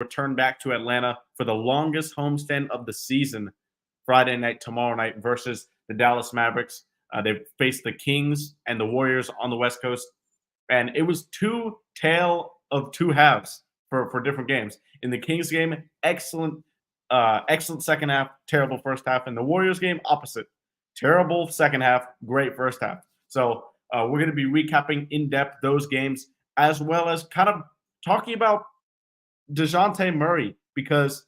return back to Atlanta for the longest homestand of the season Friday night, tomorrow night versus the Dallas Mavericks. They faced the Kings and the Warriors on the West Coast, and it was two tale of two halves for different games. In the Kings game, excellent second half, terrible first half. In the Warriors game, opposite, terrible second half, great first half. So we're going to be recapping in depth those games as well as kind of talking about DeJounte Murray because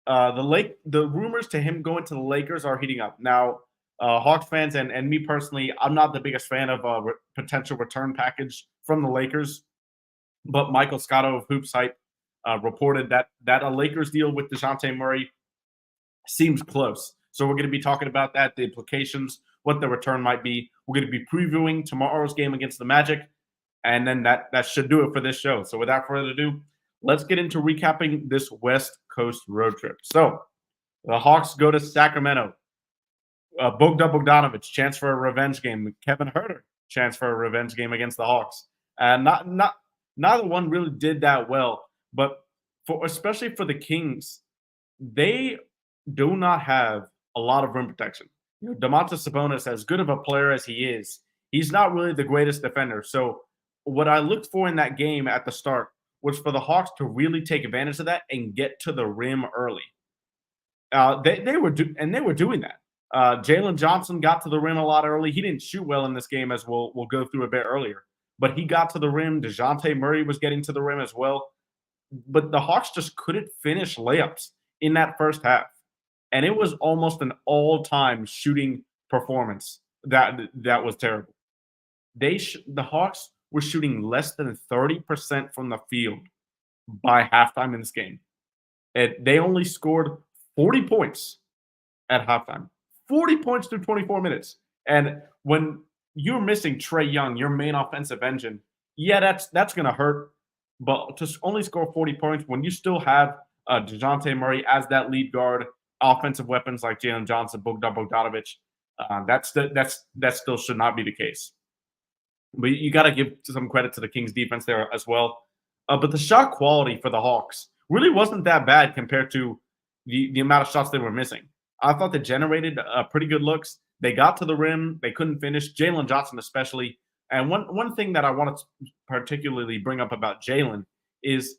the rumors to him going to the Lakers are heating up. Now, Hawks fans and me personally, I'm not the biggest fan of a potential return package from the Lakers, but Michael Scotto of Hoops Hype reported that a Lakers deal with DeJounte Murray seems close. So we're going to be talking about that, the implications, what the return might be. We're going to be previewing tomorrow's game against the Magic, and then that should do it for this show. So without further ado, let's get into recapping this West Coast road trip. So the Hawks go to Sacramento. Bogdan Bogdanovic, chance for a revenge game. Kevin Huerter, chance for a revenge game against the Hawks. And neither one really did that well. But especially for the Kings, they do not have a lot of rim protection. Domantas Sabonis, as good of a player as he is, he's not really the greatest defender. So what I looked for in that game at the start was for the Hawks to really take advantage of that and get to the rim early. They were doing that. Jalen Johnson got to the rim a lot early. He didn't shoot well in this game, as we'll go through a bit earlier. But he got to the rim. DeJounte Murray was getting to the rim as well. But the Hawks just couldn't finish layups in that first half. And it was almost an all-time shooting performance that was terrible. The Hawks were shooting less than 30% from the field by halftime in this game. They only scored 40 points at halftime. 40 points through 24 minutes. And when you're missing Trae Young, your main offensive engine, yeah, that's going to hurt. But to only score 40 points when you still have DeJounte Murray as that lead guard, offensive weapons like Jalen Johnson, Bogdan Bogdanovic, that still should not be the case. But you got to give some credit to the Kings defense there as well. But the shot quality for the Hawks really wasn't that bad compared to the amount of shots they were missing. I thought they generated pretty good looks. They got to the rim. They couldn't finish. Jalen Johnson especially. And one thing that I wanted to particularly bring up about Jalen is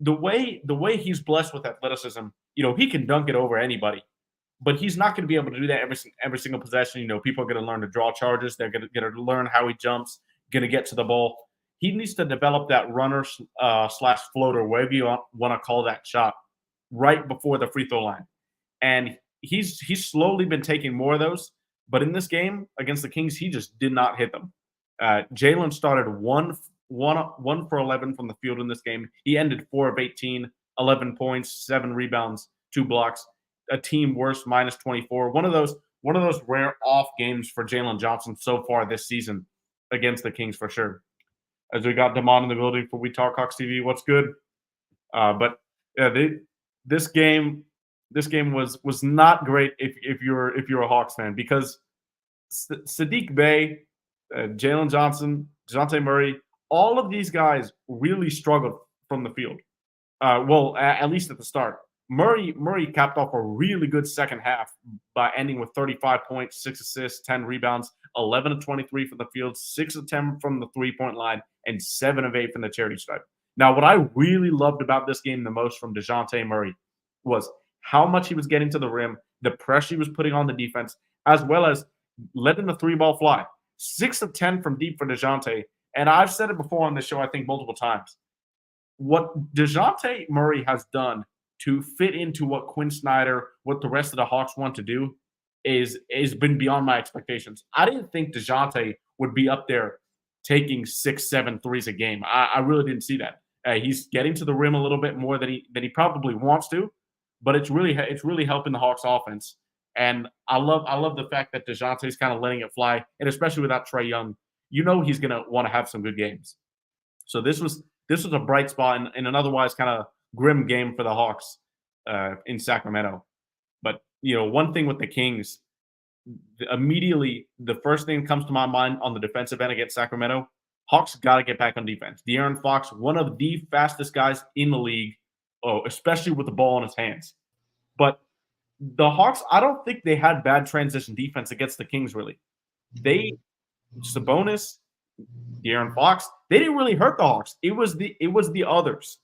the way he's blessed with athleticism. He can dunk it over anybody, but he's not going to be able to do that every single possession. People are going to learn to draw charges. They're going to learn how he jumps, going to get to the ball. He needs to develop that runner / floater, whatever you want to call that shot, right before the free throw line. And he's slowly been taking more of those. But in this game against the Kings, he just did not hit them. Jalen started 1 for 11 from the field in this game. He ended 4 of 18, 11 points, 7 rebounds, 2 blocks. A team worst -24. One of those rare off games for Jalen Johnson so far this season against the Kings for sure. As we got Damon in the building for We Talk Hawks TV, what's good? But yeah, this game was not great if you're a Hawks fan because Saddiq Bey, Jalen Johnson, DeJounte Murray, all of these guys really struggled from the field. At least at the start. Murray capped off a really good second half by ending with 35 points, 6 assists, 10 rebounds, 11 of 23 from the field, 6 of 10 from the three-point line, and 7 of 8 from the charity stripe. Now, what I really loved about this game the most from DeJounte Murray was how much he was getting to the rim, the pressure he was putting on the defense, as well as letting the 3-ball fly. 6 of 10 from deep for DeJounte. And I've said it before on this show, I think, multiple times. What DeJounte Murray has done to fit into what Quinn Snyder, what the rest of the Hawks want to do is been beyond my expectations. I didn't think DeJounte would be up there taking 6-7 threes a game. I really didn't see that. He's getting to the rim a little bit more than he probably wants to, but it's really helping the Hawks offense. And I love the fact that DeJounte's kind of letting it fly, and especially without Trae Young, he's going to want to have some good games. So this was a bright spot in an otherwise kind of grim game for the Hawks in Sacramento. But one thing with the Kings, immediately the first thing that comes to my mind on the defensive end against Sacramento, Hawks got to get back on defense. De'Aaron Fox, one of the fastest guys in the league, especially with the ball in his hands. But the Hawks, I don't think they had bad transition defense against the Kings, really. Sabonis, De'Aaron Fox, they didn't really hurt the Hawks. It was the others.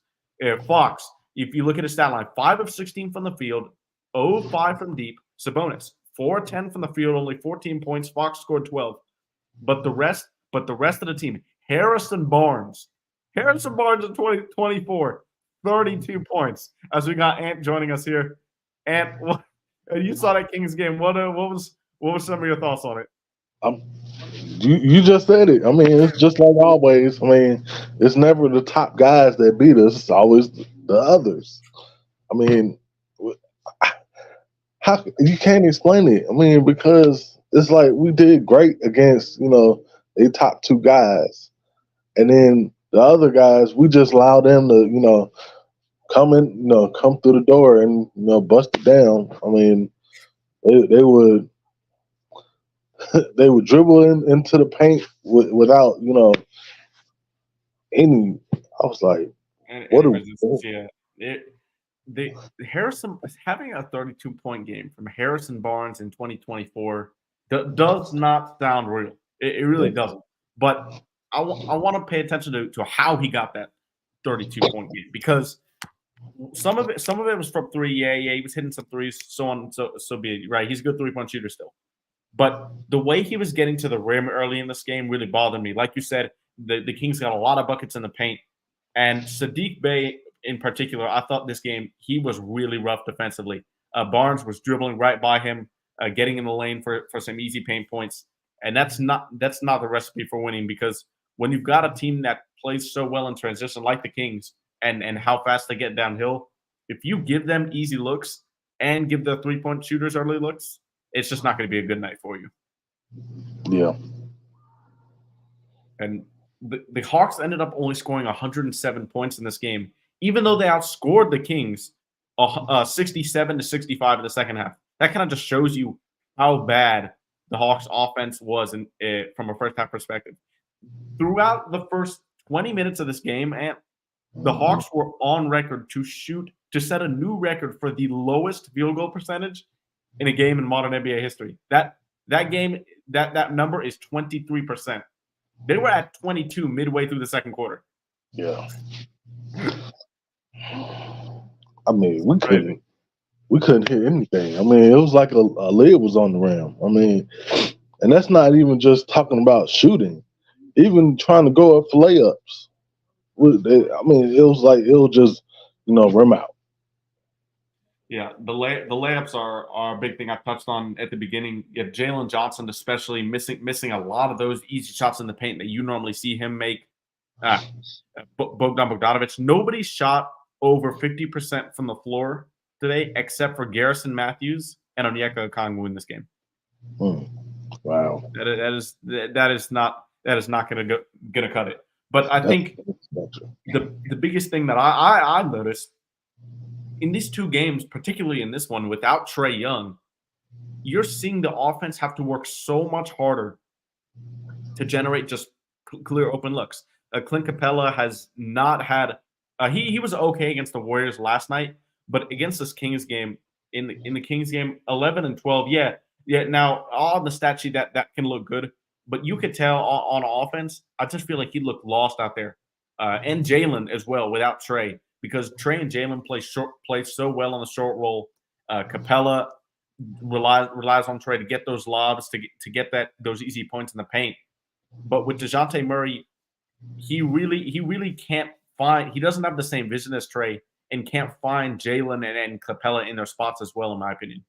Fox, if you look at his stat line, 5 of 16 from the field, 0 of 5 from deep. Sabonis, 4 of 10 from the field, only 14 points. Fox scored 12. But the rest of the team, Harrison Barnes in 2024, 32 points. As we got Ant joining us here. Ant, you saw that Kings game. What was some of your thoughts on it? You just said it. I mean, it's just like always. I mean, it's never the top guys that beat us. It's always the others. I mean, how you can't explain it. I mean, because it's like we did great against the top 2 guys, and then the other guys we just allowed them to come in, come through the door and bust it down. I mean, they would. They would dribble into the paint without, any. I was like, what are we doing? Yeah. Harrison having a 32-point game from Harrison Barnes in 2024 does not sound real. It really doesn't. But I want to pay attention to how he got that 32-point game, because some of it was from 3. Yeah, he was hitting some threes, so on, so be it. Right, he's a good 3-point shooter still. But the way he was getting to the rim early in this game really bothered me. Like you said, the Kings got a lot of buckets in the paint. And Saddiq Bey in particular, I thought this game, he was really rough defensively. Barnes was dribbling right by him, getting in the lane for some easy paint points. And that's not the recipe for winning, because when you've got a team that plays so well in transition like the Kings and how fast they get downhill, if you give them easy looks and give the 3-point shooters early looks, it's just not going to be a good night for you. Yeah. And the Hawks ended up only scoring 107 points in this game, even though they outscored the Kings 67-65 in the second half. That kind of just shows you how bad the Hawks offense was from a first half perspective. Throughout the first 20 minutes of this game, and the Hawks were on record to set a new record for the lowest field goal percentage in a game in modern NBA history. That game, that number is 23%. They were at 22 midway through the second quarter. Yeah. I mean, we couldn't hear anything. I mean, it was like a lid was on the rim. I mean, and that's not even just talking about shooting. Even trying to go up for layups. I mean, it was just rim out. Yeah, the layups are a big thing I touched on at the beginning. Yeah, Jalen Johnson especially missing a lot of those easy shots in the paint that you normally see him make. Bogdan Bogdanovic. Nobody shot over 50% from the floor today except for Garrison Matthews and Onyeka Okongwu in this game. Wow, that is not gonna cut it. But I think the biggest thing that I noticed in these 2 games, particularly in this one, without Trae Young, you're seeing the offense have to work so much harder to generate just clear open looks. Clint Capella has not had he was okay against the Warriors last night, but against this Kings game, in the Kings game, 11 and 12, yeah. Now on the stat sheet that can look good, but you could tell on offense, I just feel like he looked lost out there, and Jalen as well without Trae. Because Trae and Jalen play so well on the short roll. Capella relies on Trae to get those lobs, to get those easy points in the paint. But with DeJounte Murray, he really can't find. He doesn't have the same vision as Trae and can't find Jalen and Capella in their spots as well, in my opinion.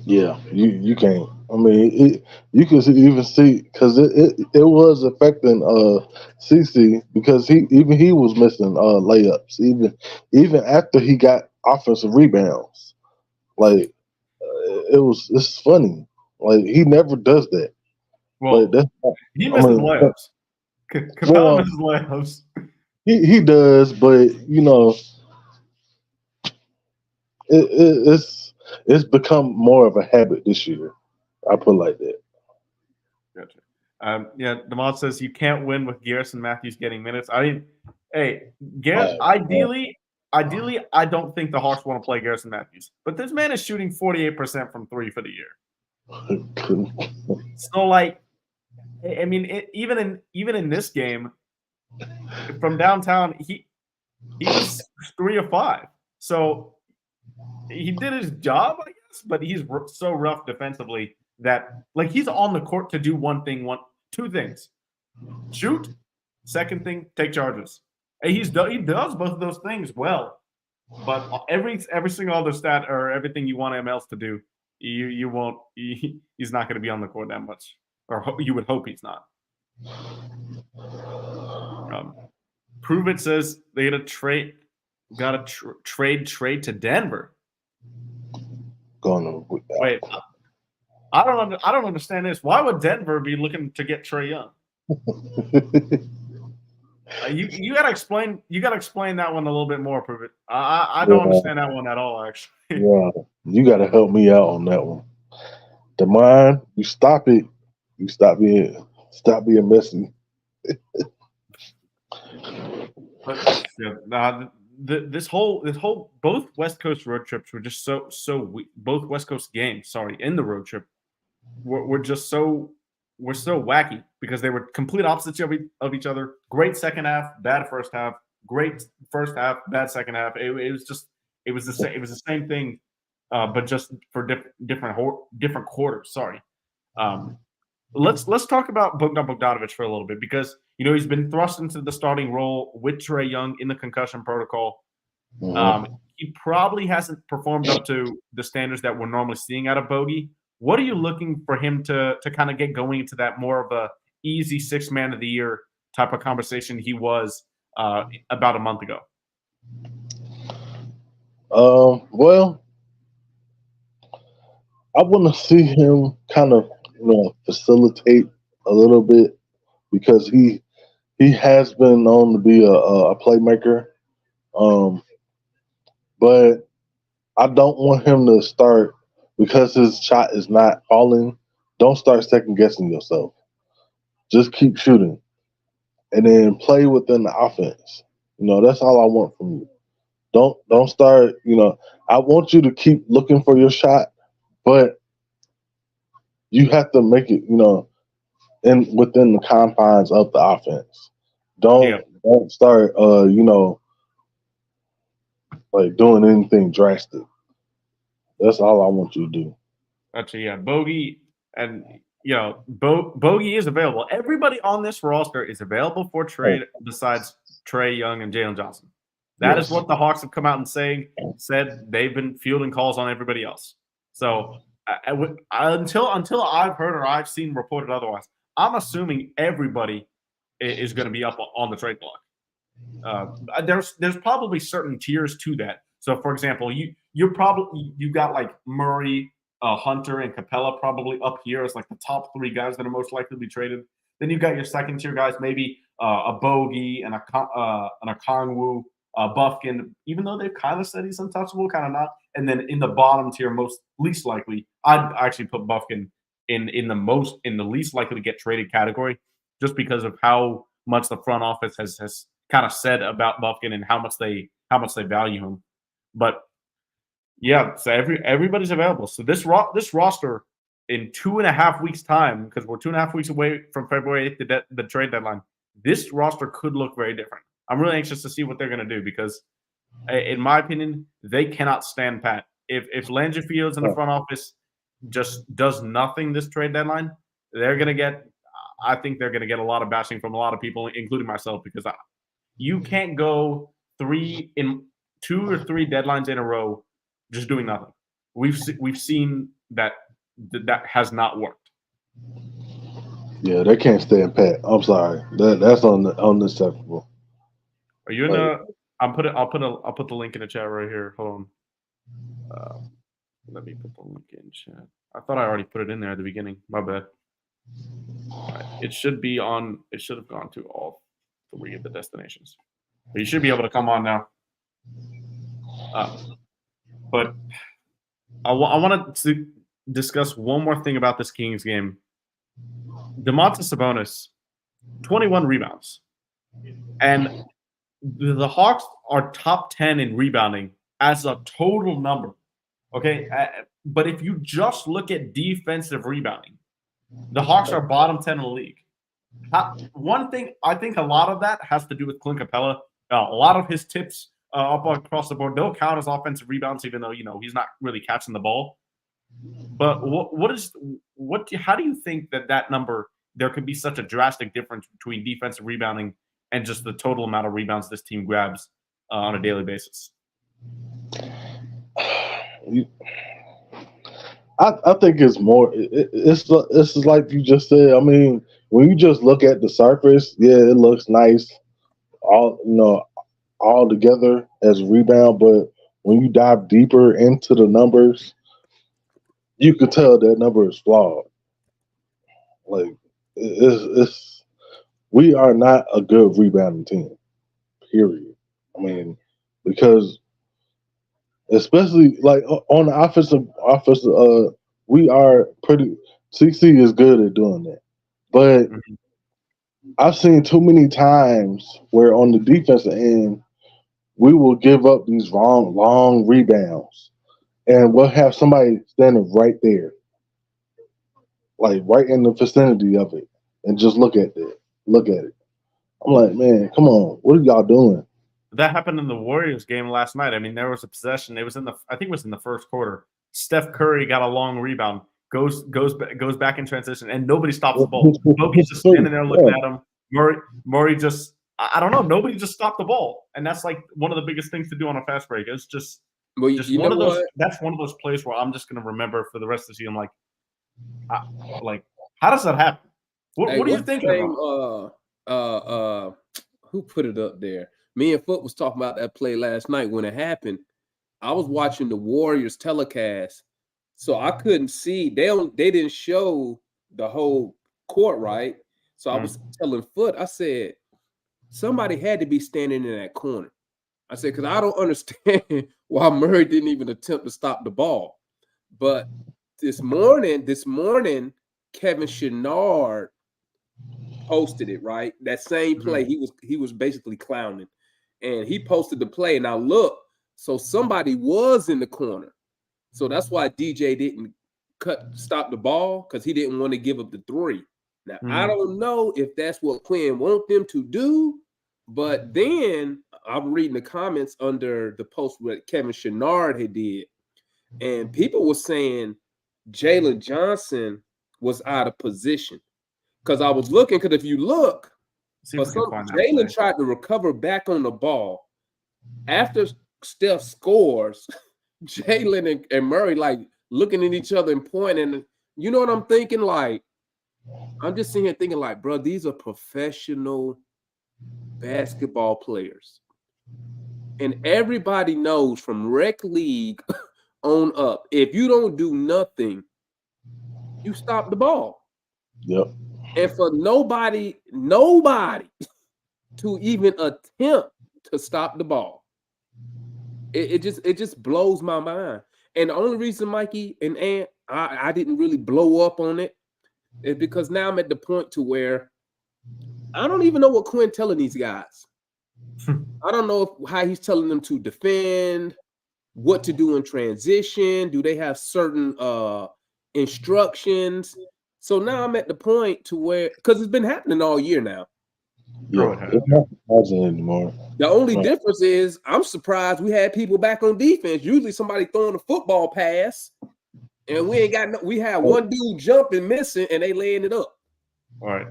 Yeah, you can't. I mean, you can even see because it was affecting CC because he was missing layups even after he got offensive rebounds. Like it's funny. Like he never does that. Well, he misses layups. Capella misses layups. He does, but it's become more of a habit this year. I put it like that. Gotcha. Damon says you can't win with Garrison Matthews getting minutes. I mean, hey, Garrett, ideally, ideally, I don't think the Hawks want to play Garrison Matthews, but this man is shooting 48% from three for the year. So, like, I mean, even in this game from downtown, he was 3 of 5. So he did his job, I guess, but he's so rough defensively that like he's on the court to do two things: shoot. Second thing, take charges. And he does both of those things well. But every single other stat or everything you want him else to do, you won't. He's not going to be on the court that much, or you would hope he's not. Prove It says they got to trade to Denver. Wait, I don't understand this. Why would Denver be looking to get Trae Young? You gotta explain. You gotta explain that one a little bit more, Prove It. I don't understand that one at all. Actually, yeah, you gotta help me out on that one. Demond, you stop it. You stop being messy. But, this whole both West Coast road trips were just so weak. Both West Coast games, in the road trip, were just so wacky because they were complete opposites of each other. Great second half, bad first half. Great first half, bad second half. It was the same thing, but just for different quarters. Sorry. Let's talk about Bogdanović for a little bit because he's been thrust into the starting role with Trae Young in the concussion protocol. He probably hasn't performed up to the standards that we're normally seeing out of Bogey. What are you looking for him to kind of get going into that more of a easy 6th man of the year type of conversation he was about a month ago? Well, I want to see him kind of facilitate a little bit because he has been known to be a playmaker. But I don't want him to start because his shot is not falling. Don't start second guessing yourself. Just keep shooting, and then play within the offense. That's all I want from you. Don't start. I want you to keep looking for your shot, but you have to make it. Within the confines of the offense. Don't start. Like doing anything drastic. That's all I want you to do. Actually, yeah, Bogey and Bogey is available. Everybody on this roster is available for trade besides Trae Young and Jalen Johnson. That is what the Hawks have come out and said they've been fielding calls on everybody else. So until I've heard or I've seen reported otherwise, I'm assuming everybody is going to be up on the trade block. There's probably certain tiers to that. So, for example, you've got like Murray, Hunter, and Capella probably up here as like the top 3 guys that are most likely to be traded. Then you've got your second tier guys, maybe a Bogey and a Kongwu, Buffkin, even though they've kind of said he's untouchable, kind of not. And then in the bottom tier, least likely, I'd actually put Buffkin in the least likely to get traded category, just because of how much the front office has kind of said about Buffkin and how much they value him. But yeah, so everybody's available. So this roster in 2.5 weeks' time, because we're 2.5 weeks away from February 8th, the trade deadline, this roster could look very different. I'm really anxious to see what they're going to do because, in my opinion, they cannot stand pat. If Landry Fields in the front office just does nothing this trade deadline, I think they're going to get a lot of bashing from a lot of people, including myself, because you can't go 2 or 3 deadlines in a row just doing nothing. We've seen that has not worked. Yeah, they can't stand pat. I'm sorry. That's unacceptable. Are you in the? I'll put the link in the chat right here. Hold on. Let me put the link in chat. I thought I already put it in there at the beginning. My bad. Right. It should have gone to all 3 of the destinations. But you should be able to come on now. But I wanted to discuss one more thing about this Kings game. Domantas Sabonis, 21 rebounds. And the Hawks are top 10 in rebounding as a total number. Okay, but if you just look at defensive rebounding, the Hawks are bottom 10 in the league. One thing, I think a lot of that has to do with Clint Capella. A lot of his tips up across the board, they'll count as offensive rebounds, even though he's not really catching the ball. But how do you think that number, there could be such a drastic difference between defensive rebounding and just the total amount of rebounds this team grabs on a daily basis? I think it's more. It's like you just said. I mean, when you just look at the surface, yeah, it looks nice, all together as a rebound. But when you dive deeper into the numbers, you could tell that number is flawed. Like it's we are not a good rebounding team. Period. I mean, because especially like on the offensive, we are pretty. CC is good at doing that, but I've seen too many times where on the defensive end we will give up these long rebounds, and we'll have somebody standing right there, like right in the vicinity of it, and just look at it. Look at it. I'm like, man, come on, what are y'all doing? That happened in the Warriors game last night. I mean, there was a possession. It was I think it was in the first quarter. Steph Curry got a long rebound, goes back in transition, and nobody stops the ball. Bogey's just standing there looking at him. Murray just, I don't know, nobody just stopped the ball, and that's like one of the biggest things to do on a fast break. It's just one of those. That's one of those plays where I'm just going to remember for the rest of the season. Like, how does that happen? What are you thinking about? Who put it up there? Me and Foot was talking about that play last night when it happened. I was watching the Warriors telecast, so I couldn't see. They didn't show the whole court, right? So I was telling Foot, I said, somebody had to be standing in that corner. I said, because I don't understand why Murray didn't even attempt to stop the ball. But this morning, Kevin Chouinard posted it, right? That same play, he was basically clowning. And he posted the play. Now look, so somebody was in the corner. So that's why DJ didn't stop the ball, because he didn't want to give up the three. Now, I don't know if that's what Quinn want them to do, but then I'm reading the comments under the post what Kevin Chouinard had did, and people were saying Jalen Johnson was out of position. Because I was looking, because if you look, Jalen tried to recover back on the ball. After Steph scores, Jalen and Murray like looking at each other and pointing. You know what I'm thinking? Like, I'm just sitting here thinking, like, bro, these are professional basketball players. And everybody knows from rec league on up, if you don't do nothing, you stop the ball. Yep. And for nobody to even attempt to stop the ball, it just blows my mind. And the only reason, Mikey and Ant, I didn't really blow up on it is because now I'm at the point to where I don't even know what Quinn telling these guys. I don't know how he's telling them to defend, what to do in transition. Do they have certain instructions? So now I'm at the point to where, because it's been happening all year now. Yeah, it's not surprising anymore. The only difference is I'm surprised we had people back on defense. Usually somebody throwing a football pass, and we had one dude jumping, missing, and they laying it up. All right.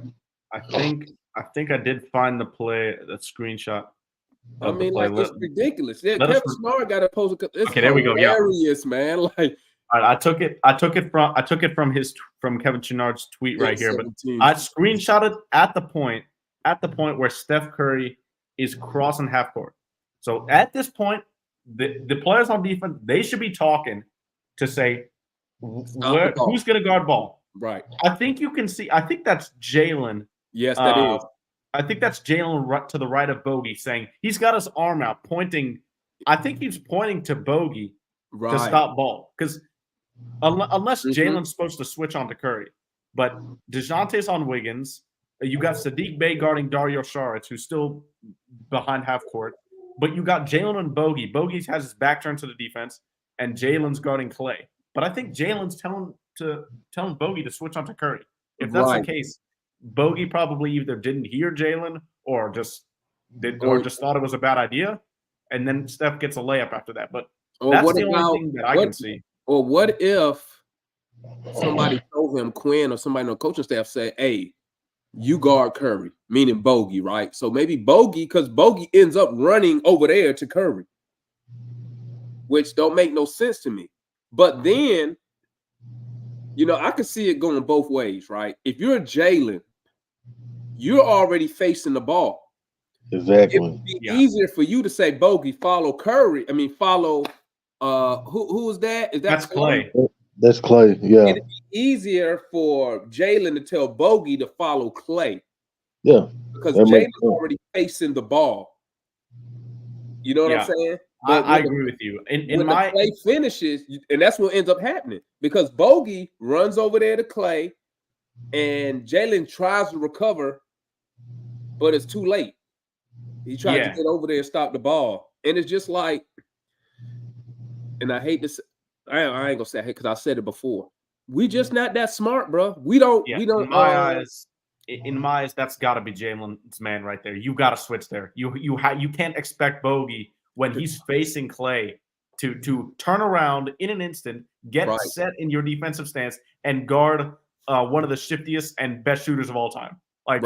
I think I did find the screenshot. I mean, like, it's ridiculous. Yeah, Kevin Chouinard got a post. Okay, there we go. Hilarious, man. Like, I took it from Kevin Chouinard's tweet right here, but I screenshotted at the point where Steph Curry is crossing half court. So at this point, the players on defense, they should be talking to say who's going to guard ball. Right. I think you can see. I think that's Jalen. Yes, that is. I think that's Jalen to the right of Bogey, saying he's got his arm out, pointing. I think he's pointing to Bogey to stop ball, because unless Jalen's supposed to switch on to Curry, but DeJounte's on Wiggins, You got Sadiq Bey guarding Dario Saric, who's still behind half court. But you got Jalen and Bogey. Bogey has his back turned to the defense, and Jalen's guarding Clay. But I think Jalen's telling Bogey to switch onto Curry. If that's the case, Bogey probably either didn't hear Jalen or just thought it was a bad idea, and then Steph gets a layup after that. But that's the only thing that I can see. Or what if somebody told him, Quinn or somebody on the coaching staff said, hey, you guard Curry, meaning Bogey, right? So maybe Bogey, because Bogey ends up running over there to Curry, which don't make no sense to me. But then, I could see it going both ways, right? If you're Jalen, you're already facing the ball. Exactly. It would be easier for you to say, Bogey, follow Curry. I mean, follow who is that? That's Clay. That's Clay, yeah. It'd be easier for Jalen to tell Bogey to follow Clay. Yeah. Because Jalen's already facing the ball. You know what I'm saying? I agree with you. When the Clay finishes, and that's what ends up happening, because Bogey runs over there to Clay, and Jalen tries to recover, but it's too late. He tried to get over there and stop the ball. And it's just like, and I hate this. I ain't gonna say it because I said it before. We just not that smart, bro. We don't. In my eyes, that's got to be Jalen's man right there. You got to switch there. You can't expect Bogey when he's facing Clay to turn around in an instant, get set in your defensive stance, and guard one of the shiftiest and best shooters of all time. Like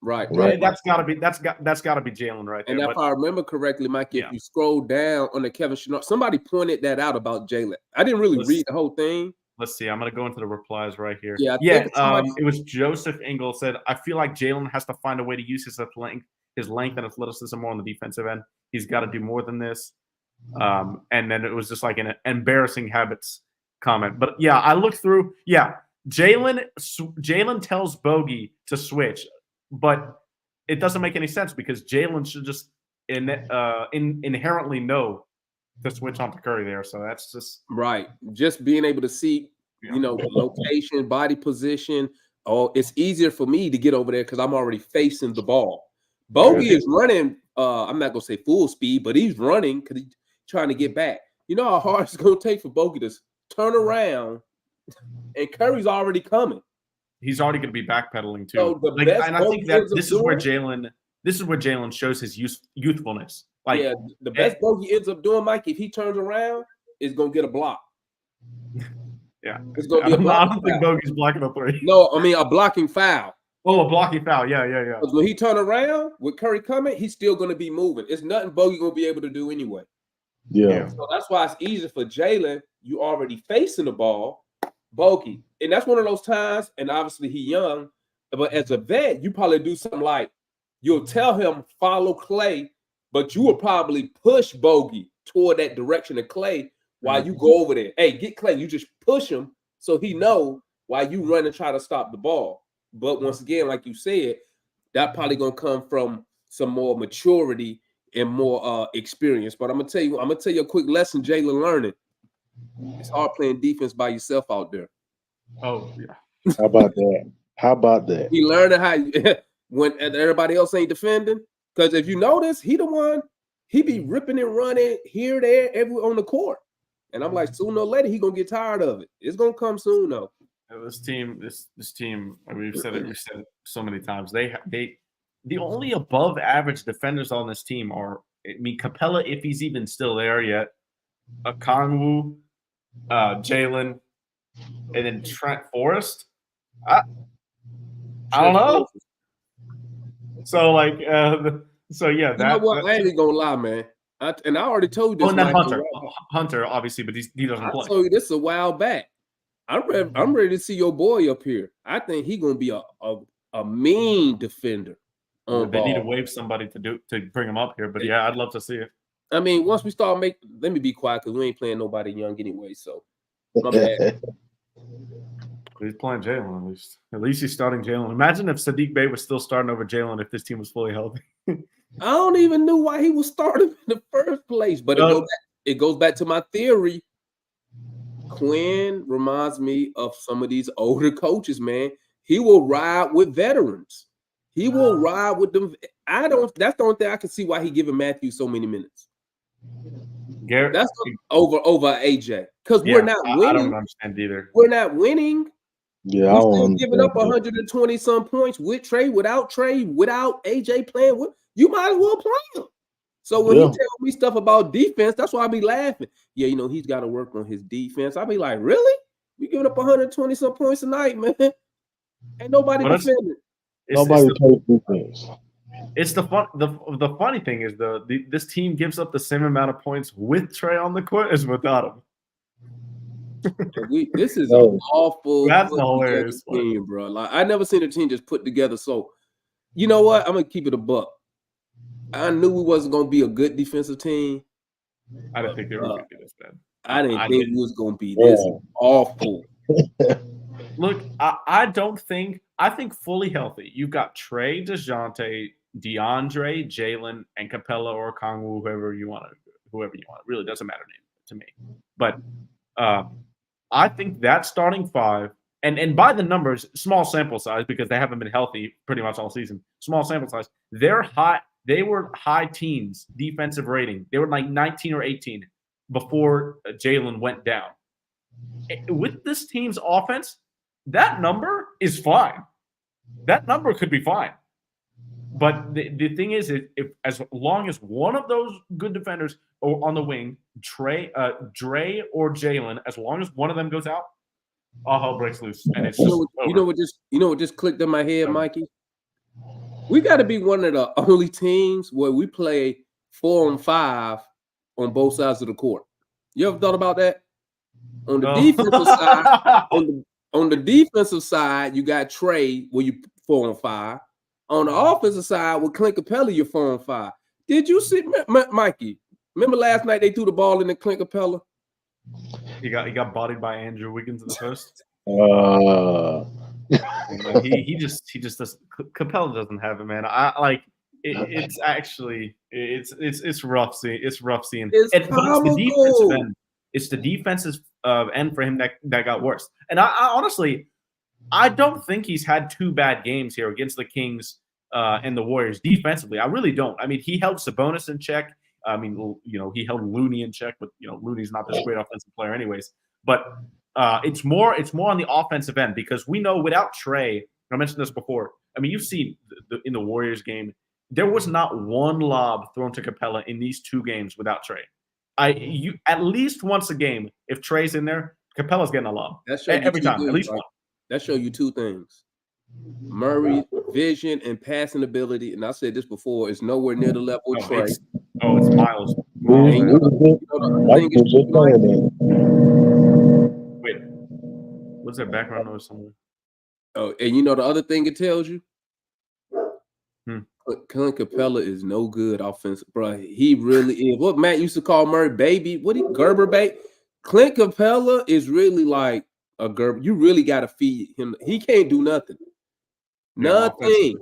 Right. That's gotta be Jalen right there. And if I remember correctly, Mike, if you scroll down on the Kevin Chenard, somebody pointed that out about Jalen. I didn't really read the whole thing. Let's see. I'm gonna go into the replies right here. It was Joseph Engel said, I feel like Jalen has to find a way to use his length and athleticism more on the defensive end. He's got to do more than this. And then it was just like an embarrassing habits comment. But I looked through. Jalen tells Bogey to switch. But it doesn't make any sense because Jalen should just inherently know to switch onto Curry there. So that's just just being able to see, location, body position. Oh, it's easier for me to get over there because I'm already facing the ball. Bogey is running. I'm not gonna say full speed, but he's running because he's trying to get back. You know how hard it's gonna take for Bogey to turn around, and Curry's already coming. He's already going to be backpedaling too. So and I think that this is where Jalen shows his youthfulness. The best Bogey ends up doing, Mike, if he turns around, is going to get a block. It's going to be a block. I don't think Bogey's blocking a three. No, I mean a blocking foul. Oh, a blocking foul. Yeah. Because when he turn around with Curry coming, he's still going to be moving. It's nothing Bogey going to be able to do anyway. Yeah. So that's why it's easier for Jalen. You already facing the ball. Bogey, and that's one of those times, and obviously he's young, but as a vet, you probably do something like you'll tell him follow Clay, but you will probably push Bogey toward that direction of Clay while you go over there. Hey, get Clay. You just push him so he know while you run and try to stop the ball. But once again, like you said, that probably gonna come from some more maturity and more experience. But I'm gonna tell you a quick lesson Jalen learning. It's hard playing defense by yourself out there. Oh, yeah. How about that? He learned how when everybody else ain't defending. Because if you notice, he be ripping and running here, there, everywhere on the court. And I'm like, sooner or later, he gonna get tired of it. It's gonna come soon though. This team, we've said it so many times. The only above average defenders on this team are, Capella, if he's even still there yet, Okongwu, Jalen, and then Trent Forrest. I don't know. So You know what? I ain't even gonna lie, man. I already told you this. And then Hunter, obviously, but he doesn't play. I told you this a while back. I'm ready to see your boy up here. I think he's gonna be a mean defender. They need to waive somebody to bring him up here, but I'd love to see it. I mean, once we start let me be quiet because we ain't playing nobody young anyway. So my bad. He's playing Jalen at least. At least he's starting Jalen. Imagine if Sadiq Bey was still starting over Jalen if this team was fully healthy. I don't even know why he was starting in the first place. But it goes back to my theory. Quinn reminds me of some of these older coaches, man. He will ride with veterans. He will ride with them. That's the only thing I can see why he giving Matthew so many minutes. Garrett, That's over AJ because yeah, we're not winning. I don't understand either. We're not winning. Yeah, We're still giving up 120 some points with Trey, without AJ playing. You might as well play him. So when he tells me stuff about defense, that's why I be laughing. Yeah, he's got to work on his defense. I be like, really? You giving up 120 some points tonight, man? Ain't nobody defending. Nobody plays defense. It's the funny thing is this team gives up the same amount of points with Trey on the court as without him. This is an awful. That's hilarious team, bro. Like I never seen a team just put together. So, you know what? I'm gonna keep it a buck. I knew we wasn't gonna be a good defensive team. I didn't think they were gonna be this bad. I didn't think we was gonna be this awful. Look, I think fully healthy. You've got Trey, DeJounte, DeAndre, Jalen, and Capella or Kongwu, whoever you want. It really doesn't matter to me. But I think that starting five, and by the numbers, small sample size because they haven't been healthy pretty much all season. Small sample size. They were high teens defensive rating. They were like 19 or 18 before Jalen went down. With this team's offense, that number is fine. That number could be fine. But the thing is, if as long as one of those good defenders on the wing, Dre or Jalen, as long as one of them goes out, all hell breaks loose, and it's what just clicked in my head, Mikey. We got to be one of the only teams where we play 4-on-5 on both sides of the court. You ever thought about that? On the defensive side, on the defensive side, you got Trey where you 4-on-5. On the offensive side, with Clint Capella, you're 4-on-5. Did you see, Mikey? Remember last night they threw the ball in the Clint Capella? He got bodied by Andrew Wiggins in the post. He just does. Capella doesn't have it, man. It's actually rough seeing. It's rough seeing. It's the defensive end. It's the defensive end for him that got worse. And I honestly, I don't think he's had two bad games here against the Kings and the Warriors defensively. I really don't. I mean, he held Sabonis in check. I mean, he held Looney in check, but Looney's not this great offensive player, anyways. But it's more on the offensive end because we know without Trey, I mentioned this before. I mean, you've seen in the Warriors game, there was not one lob thrown to Capella in these two games without Trey. You at least once a game, if Trey's in there, Capella's getting a lob every time, at least one. That show you two things: Murray's vision and passing ability. And I said this before; it's nowhere near the level of Trey. It's miles. Wait, what's that background noise somewhere? Oh, and the other thing it tells you? Clint Capella is no good offensive, bro. He really is. What Matt used to call Murray baby. Gerber baby? Clint Capella is really like a Gerber. You really got to feed him. He can't do nothing. Nothing.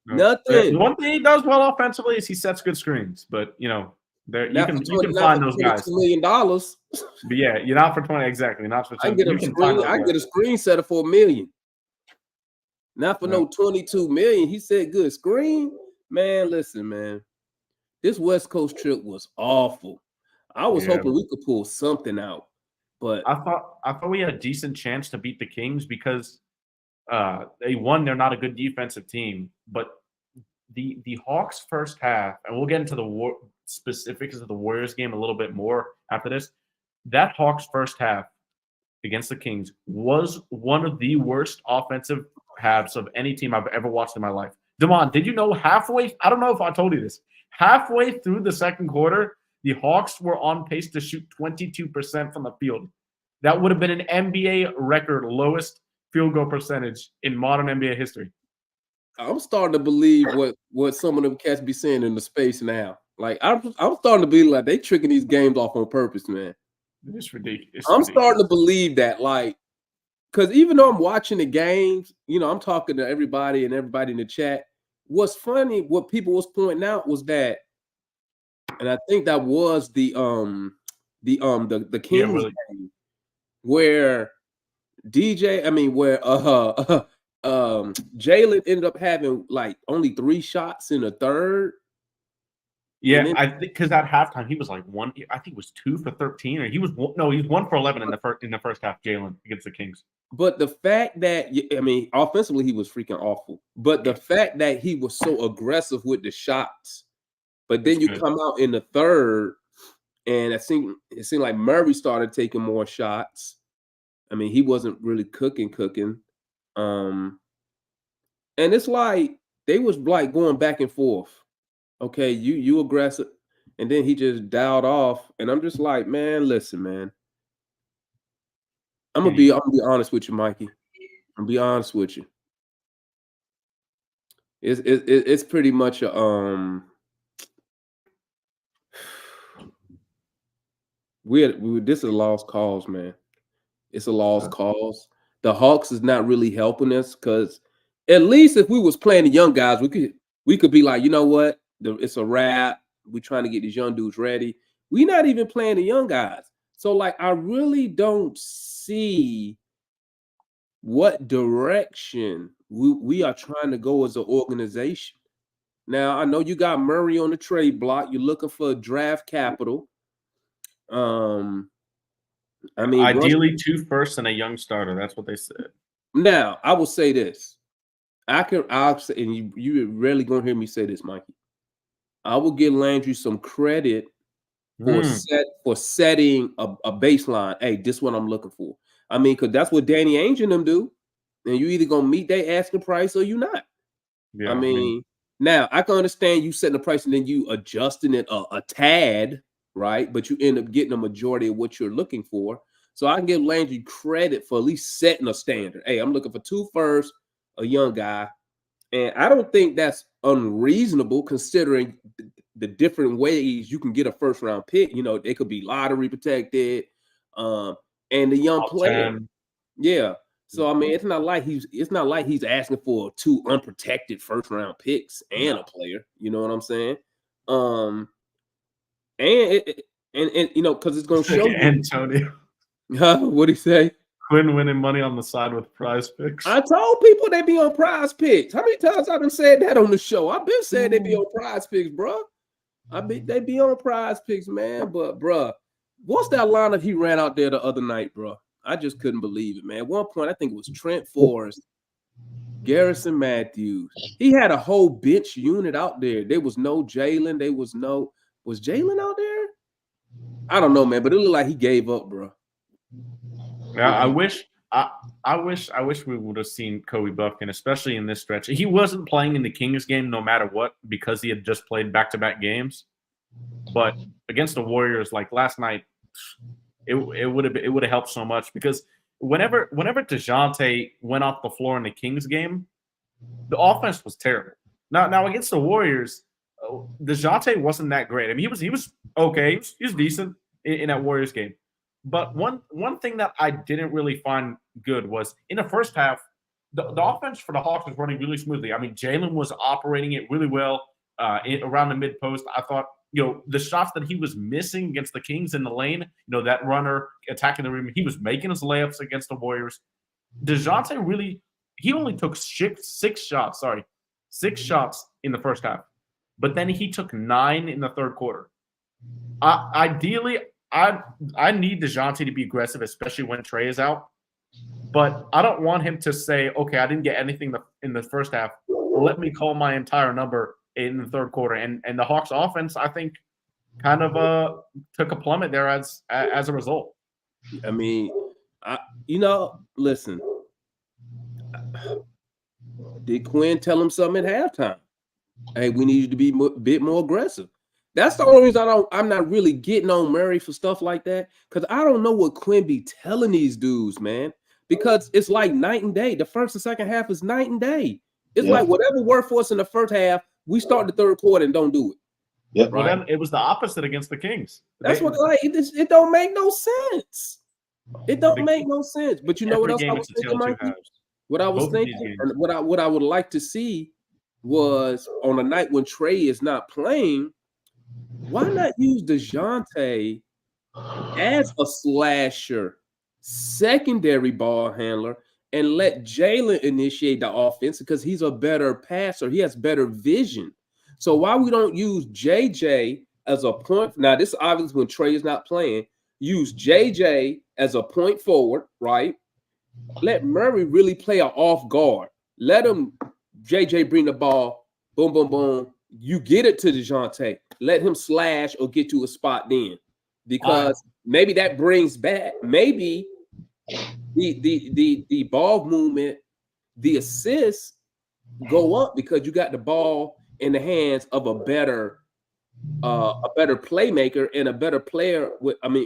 Nothing. The one thing he does well offensively is he sets good screens. But there you can find those guys. $2 million. But yeah, you're not for 20 exactly. Not for 20. I get a screen setter for $1 million. Not for no 22 million. He said good screen. Man, listen, man. This West Coast trip was awful. I was hoping we could pull something out. But I thought we had a decent chance to beat the Kings because they're not a good defensive team. But the Hawks first half, and we'll get into the specifics of the Warriors game a little bit more after this. That Hawks first half against the Kings was one of the worst offensive halves of any team I've ever watched in my life. Damon, did you know I don't know if I told you this, halfway through the second quarter, the Hawks were on pace to shoot 22% from the field. That would have been an NBA record lowest field goal percentage in modern NBA history. I'm starting to believe what some of them cats be saying in the space now. Like I'm starting to believe like they tricking these games off on purpose, man. It's ridiculous. Starting to believe that, like, because even though I'm watching the games, I'm talking to everybody and everybody in the chat. What's funny, what people was pointing out was that, and I think that was the Kings game where Jalen ended up having like only 3 shots in the third. Yeah, then, I think because at halftime he was like one. I think it was 2 for 13, or he was 1 for 11 in the first half. Jalen against the Kings. But the fact that offensively he was freaking awful. But the fact that he was so aggressive with the shots, but then you come out in the third, and it seemed like Murray started taking more shots. I mean, he wasn't really cooking. And it's like they was like going back and forth. Okay, you aggressive, and then he just dialed off, and I'm just like, man, listen, man. I'm gonna be honest with you, Mikey. I'm gonna be honest with you. It's pretty much a this is a lost cause, man. It's a lost cause. The Hawks is not really helping us because at least if we was playing the young guys, we could be like, you know what? It's a wrap. We're trying to get these young dudes ready. We're not even playing the young guys. So, like, I really don't see what direction we are trying to go as an organization. Now, I know you got Murray on the trade block. You're looking for draft capital. I mean, ideally 2 firsts and a young starter. That's what they said. Now, I will say this. I'll say, and you rarely gonna hear me say this, Mikey. I will give Landry some credit for setting a baseline. Hey, this is what I'm looking for. I mean, because that's what Danny Ainge and them do. And you either gonna meet their asking price or you not. Yeah, I mean, now I can understand you setting the price and then you adjusting it a tad, right? But you end up getting a majority of what you're looking for. So I can give Landry credit for at least setting a standard. Hey, I'm looking for 2 firsts, a young guy. And I don't think that's unreasonable considering the different ways you can get a first round pick. You know, they could be lottery protected, and the young player. Yeah. So I mean, it's not like he's asking for 2 unprotected first round picks and a player. You know what I'm saying? And you know, because it's gonna show you. Antonio. What'd he say? Quinn winning money on the side with prize picks. I told people they be on prize picks. How many times I've been saying that on the show? I've been saying they be on prize picks, bro. They be on prize picks, man. But, bro, what's that lineup he ran out there the other night, bro? I just couldn't believe it, man. At one point, I think it was Trent Forrest, Garrison Matthews. He had a whole bench unit out there. There was no Jalen. Was Jalen out there? I don't know, man, but it looked like he gave up, bro. Yeah, I wish we would have seen Kobe Buffkin, especially in this stretch. He wasn't playing in the Kings game no matter what because he had just played back-to-back games. But against the Warriors, like last night, it would have helped so much because whenever DeJounte went off the floor in the Kings game, the offense was terrible. Now against the Warriors, DeJounte wasn't that great. I mean, he was okay. He was decent in that Warriors game. But one thing that I didn't really find good was in the first half, the offense for the Hawks was running really smoothly. I mean, Jalen was operating it really well around the mid post. I thought, you know, the shots that he was missing against the Kings in the lane, you know, that runner attacking the rim, he was making his layups against the Warriors. DeJounte he only took 6 shots in the first half, but then he took 9 in the third quarter. Ideally, I need DeJounte to be aggressive, especially when Trey is out. But I don't want him to say, okay, I didn't get anything in the first half. Let me call my entire number in the third quarter. And the Hawks offense, I think, kind of took a plummet there as a result. I mean, listen. Did Quinn tell him something at halftime? Hey, we need you to be a bit more aggressive. That's the only reason I'm not really getting on Murray for stuff like that, because I don't know what Quinn be telling these dudes, man. Because it's like night and day. The first and second half is night and day. It's like whatever worked for us in the first half, we start the third quarter and don't do it. Yep. Well, then it was the opposite against the Kings. That's it don't make no sense. It don't make no sense. But you know what else I was thinking, Mikey? What I was thinking, and what I would like to see was on a night when Trey is not playing, why not use DeJounte as a slasher, secondary ball handler, and let Jalen initiate the offense because he's a better passer. He has better vision. So why we don't use JJ as a point? Now, this is obviously when Trey is not playing. Use JJ as a point forward, right? Let Murray really play an off guard. Let him, JJ, bring the ball. Boom, boom, boom. You get it to DeJounte. Let him slash or get to a spot then. Because maybe that brings back, maybe the ball movement, the assists go up because you got the ball in the hands of a better playmaker and a better player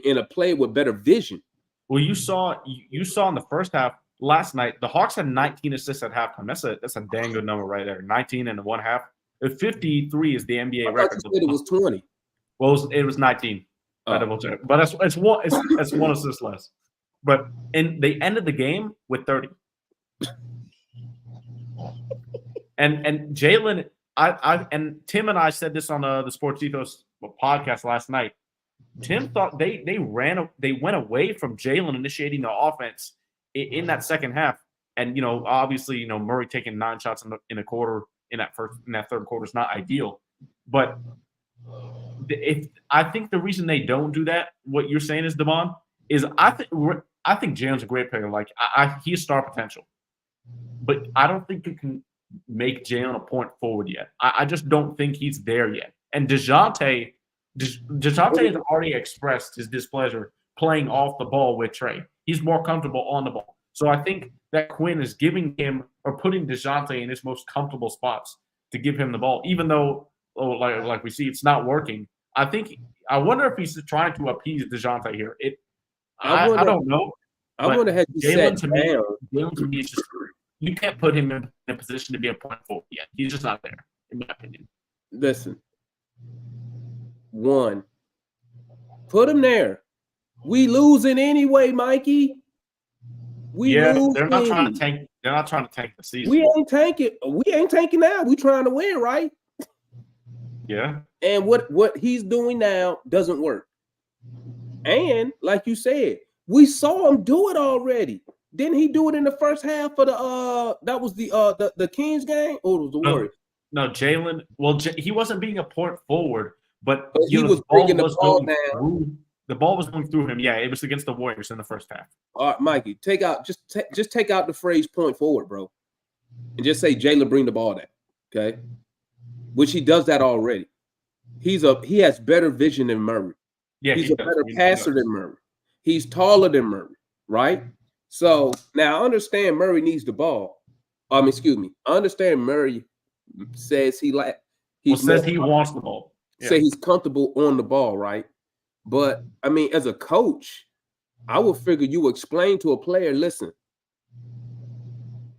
in a player with better vision. Well, you saw in the first half last night, the Hawks had 19 assists at halftime. That's a dang good number right there. 19 in the one half. 53 is the NBA record. You said it was 20. Well, it was 19. I double check, but it's one assist less. But they ended the game with 30. and Jalen, and Tim and I said this on the Sports Ethos podcast last night. Tim thought they went away from Jalen initiating the offense in that second half, and obviously Murray taking 9 shots in a quarter in that third quarter is not ideal, but I think the reason they don't do that, what you're saying is, Devon, is I think Jalen's a great player. Like he has star potential, but I don't think you can make Jalen a point forward yet. I just don't think he's there yet. And DeJounte has already expressed his displeasure playing off the ball with Trey. He's more comfortable on the ball. So I think that Quinn is giving him or putting DeJounte in his most comfortable spots to give him the ball, even though like we see it's not working. I wonder if he's trying to appease DeJounte here. I don't know. I wonder had you Jalen to me is just, you can't put him in a position to be a point forward yet. He's just not there, in my opinion. Listen, one, put him there. We losing anyway, Mikey. Losing. They're not trying to tank. They're not trying to tank the season. We ain't tanking. We ain't tanking now. We trying to win, right? Yeah. And what he's doing now doesn't work. And like you said, we saw him do it already. Didn't he do it in the first half of the Kings game, or was the Warriors? No, Jalen. Well, he wasn't being a point forward, but he was bringing the ball down. The ball was going through him. Yeah, it was against the Warriors in the first half. All right, Mikey, take out the phrase "point forward," bro, and just say Jalen bring the ball down. Okay, which he does that already. He has better vision than Murray. Yeah, he's a better passer than Murray. He's taller than Murray, right? So now I understand Murray needs the ball. I understand Murray says he wants the ball. Yeah. Say he's comfortable on the ball, right? But as a coach, I would figure you explain to a player, listen,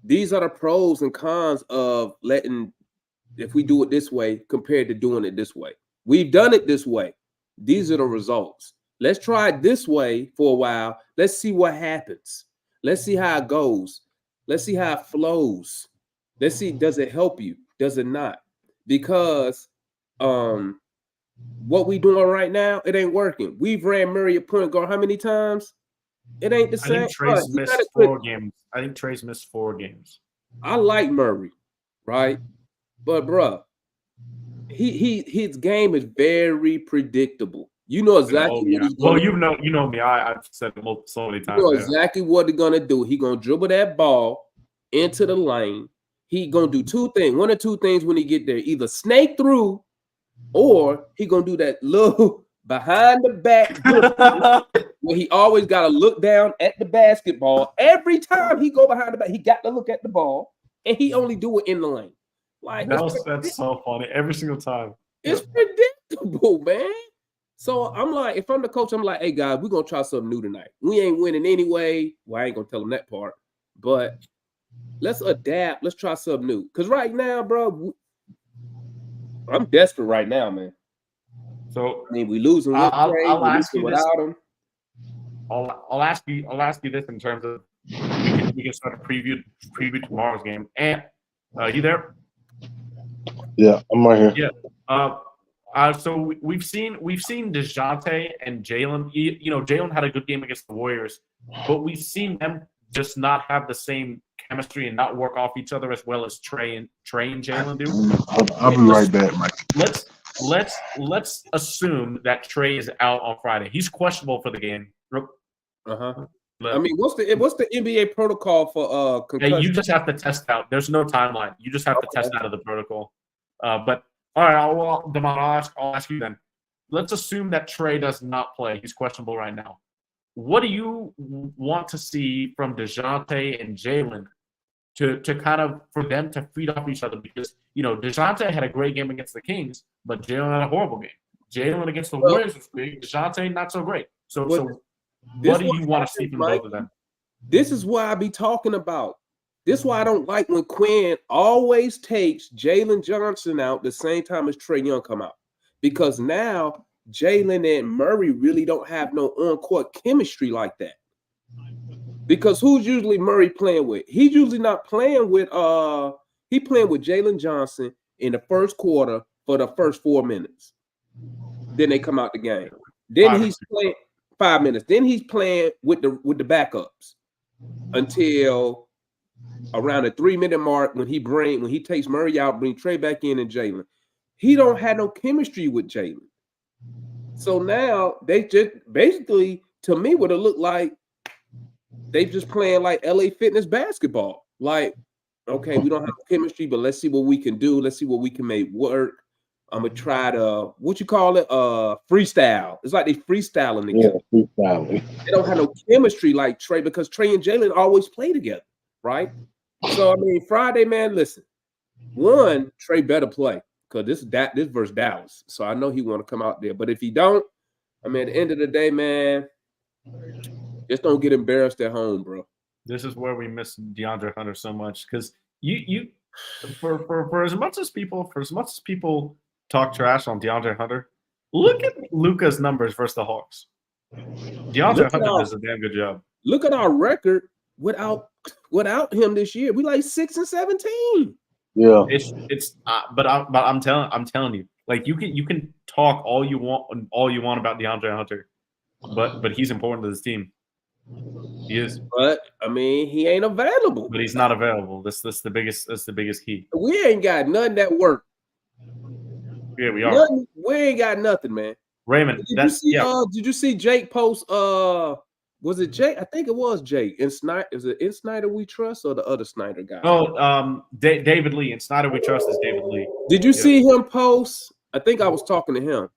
these are the pros and cons of if we do it this way compared to doing it this way. We've done it this way. These are the results. Let's try it this way for a while. Let's see what happens. Let's see how it goes. Let's see how it flows. Let's see, does it help you? Does it not? Because what we doing right now, it ain't working. We've ran Murray at point guard how many times? It ain't the same. I think Trey's missed 4 games. I think Trey's missed 4 games. I like Murray, right? But bruh, his game is very predictable. You know exactly what he's going to do. You know me. I've said it so many times. You know exactly what he's gonna do. He's gonna dribble that ball into the lane. He gonna do 2 things. 1 or 2 things when he get there. Either snake through, or he gonna do that little behind the back where he always gotta look down at the basketball. Every time he go behind the back, he got to look at the ball, and he only do it in the lane. Like that's so funny. Every single time. It's predictable, man. So I'm like, if I'm the coach, I'm like, hey guys, we're gonna try something new tonight. We ain't winning anyway. Well, I ain't gonna tell them that part, but let's adapt. Let's try something new. Because right now, bro, I'm desperate right now, man. So we losing. I'll ask you without him. I'll ask you this in terms of we can start a preview tomorrow's game. And you there? Yeah, I'm right here. Yeah. So we've seen DeJounte and Jalen. Jalen had a good game against the Warriors, but we've seen them just not have the same chemistry and not work off each other as well as Trey and Jalen do. I'll be right back, Mike. Let's assume that Trey is out on Friday. He's questionable for the game. I mean, what's the NBA protocol for concussion? You just have to test out. There's no timeline. You just have to test out of the protocol. But all right, Damon, I'll ask you then. Let's assume that Trey does not play. He's questionable right now. What do you want to see from DeJounte and Jalen to kind of for them to feed off each other? Because DeJounte had a great game against the Kings, but Jalen had a horrible game. Jalen against the Warriors was great. DeJounte not so great. So what do you want to see from both of them? This is what I be talking about. This is why I don't like when Quinn always takes Jalen Johnson out the same time as Trae Young come out. Because now Jalen and Murray really don't have no on-court chemistry like that. Because who's usually Murray playing with? He's usually not playing with he playing with Jalen Johnson in the first quarter for the first 4 minutes. Then they come out the game. Then he's playing 5 minutes. Then he's playing with the backups until around the 3-minute mark when he takes Murray out, bring Trey back in and Jalen. He don't have no chemistry with Jalen. So now they just basically, to me, what it looked like, they just playing like LA Fitness basketball. Like, okay, we don't have chemistry, but let's see what we can do. Let's see what we can make work. I'm gonna try to freestyle. It's like they freestyling together. Yeah, freestyling. They don't have no chemistry like Trey because Trey and Jalen always play together, right? So I mean, Friday, man, listen. One, Trey better play because this versus Dallas. So I know he want to come out there. But if he don't, I mean, at the end of the day, man, just don't get embarrassed at home, bro. This is where we miss DeAndre Hunter so much because for as much as people talk trash on DeAndre Hunter, look at Luka's numbers versus the Hawks. DeAndre Hunter does a damn good job. Look at our record without him this year. We like 6-17. Yeah, but I'm telling you, like you can talk all you want about DeAndre Hunter, but he's important to this team. He is. But I mean, he ain't available. But he's not available. That's the biggest key. We ain't got nothing that work. Yeah, we are. We ain't got nothing, man. Raymond, did you see Jake post? Was it Jake? I think it was Jake. In Snyder, is it in Snyder We Trust or the other Snyder guy? Oh, David Lee. In Snyder We Trust is David Lee. Did you see him post? I think I was talking to him,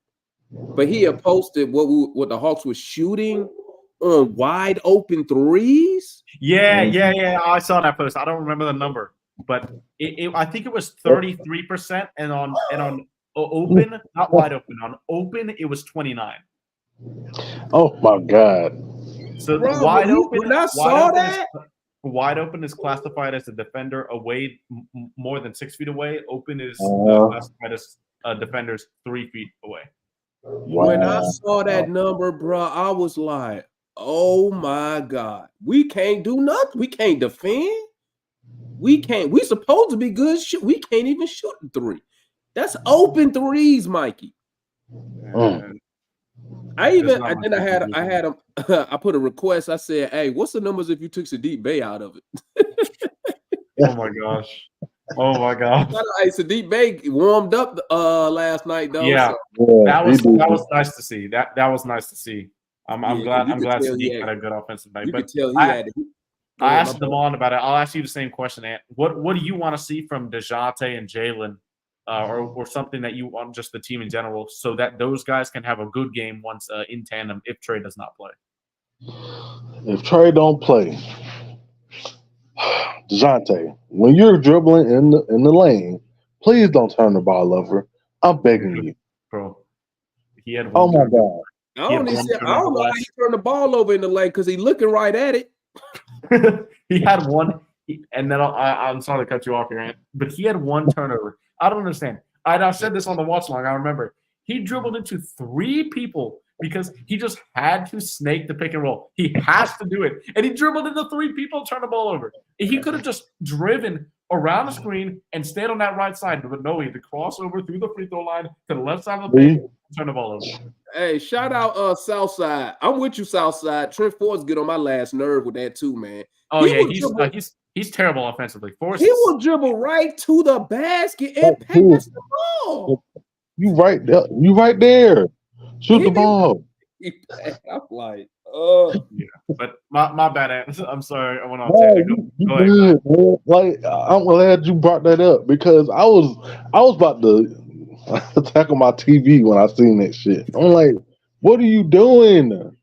but he had posted what the Hawks was shooting on wide open threes. Yeah. I saw that post. I don't remember the number, but I think it was 33%, and on open, not wide open. On open, it was 29. Oh my God! So wide open is classified as a defender away more than 6 feet away. Open is classified as defenders 3 feet away. Wow. When I saw that number, bro, I was like, "Oh my God, we can't do nothing. We can't defend. We can't. We supposed to be good. We can't even shoot the three. That's open threes, Mikey." I put a request. I said, "Hey, what's the numbers if you took Sadiq Bey out of it?" Oh my gosh! Hey, Sadiq Bey warmed up last night, though. Yeah, so. that was nice to see. That was nice to see. I'm glad Sadiq had a good offensive night. But I asked Damon about it. I'll ask you the same question, Ant. What do you want to see from DeJounte and Jalen? Or something that you want, just the team in general, so that those guys can have a good game once in tandem if Trey does not play. If Trey don't play, DeJounte, when you're dribbling in the lane, please don't turn the ball over. I'm begging you, bro. He had. Oh my God! I don't know how he turned the ball over in the lane because he's looking right at it. He had one, and then I'm sorry to cut you off here, Ant, but he had one turnover. I don't understand. I said this on the watch log. I remember he dribbled into 3 people because he just had to snake the pick and roll. He has to do it, and he dribbled into 3 people, turned the ball over. He could have just driven around the screen and stayed on that right side, but no, he had to cross over through the free throw line to the left side of the paint, turn the ball over. Hey, shout out Southside. I'm with you, Southside. Trent Forrest get on my last nerve with that too, man. Oh yeah, he's terrible offensively. Forrest, he will dribble right to the basket and pass the ball. You right there. You right there. Shoot the ball. I'm like, yeah. But my bad. I'm sorry. I went on No, technical. Go ahead. ahead. Man. Like, I'm glad you brought that up because I was about to tackle my TV when I seen that shit. I'm like, what are you doing?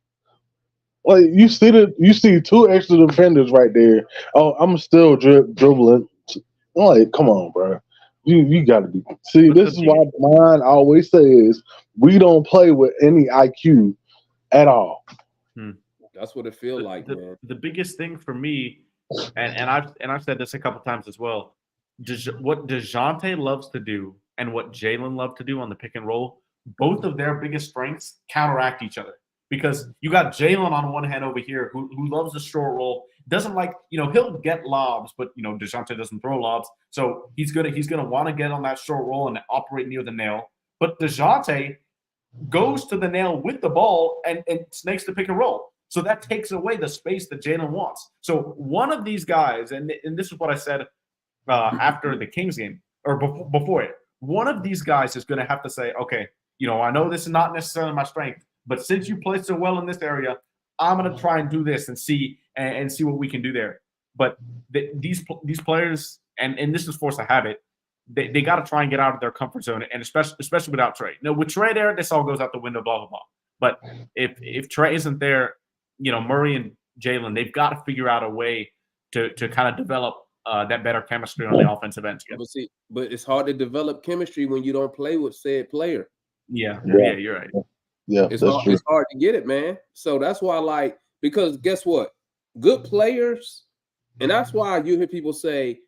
Like, you see two extra defenders right there. Oh, I'm still dribbling. I'm like, come on, bro. You got to be. See, But this is why mine always says we don't play with any IQ at all. That's what it feels like, man. The biggest thing for me, and I've said this a couple times as well. What DeJounte loves to do and what Jalen loves to do on the pick and roll, both of their biggest strengths counteract each other. Because you got Jalen on one hand over here who loves the short roll, doesn't like, he'll get lobs, but DeJounte doesn't throw lobs. So he's gonna want to get on that short roll and operate near the nail. But DeJounte goes to the nail with the ball and snakes the pick and roll. So that takes away the space that Jalen wants. So one of these guys, and this is what I said after the Kings game, or before it, one of these guys is going to have to say, okay, I know this is not necessarily my strength, but since you play so well in this area, I'm going to try and do this and see what we can do there. But these players, and this is forced to habit, they got to try and get out of their comfort zone, and especially without Trey. With Trey there, this all goes out the window, blah, blah, blah. But if Trey isn't there, Murray and Jalen, they've got to figure out a way to kind of develop that better chemistry on the offensive end. But it's hard to develop chemistry when you don't play with said player. Yeah, you're right. Yeah, it's hard to get it, man. So that's why, because guess what? Good players, and that's why you hear people say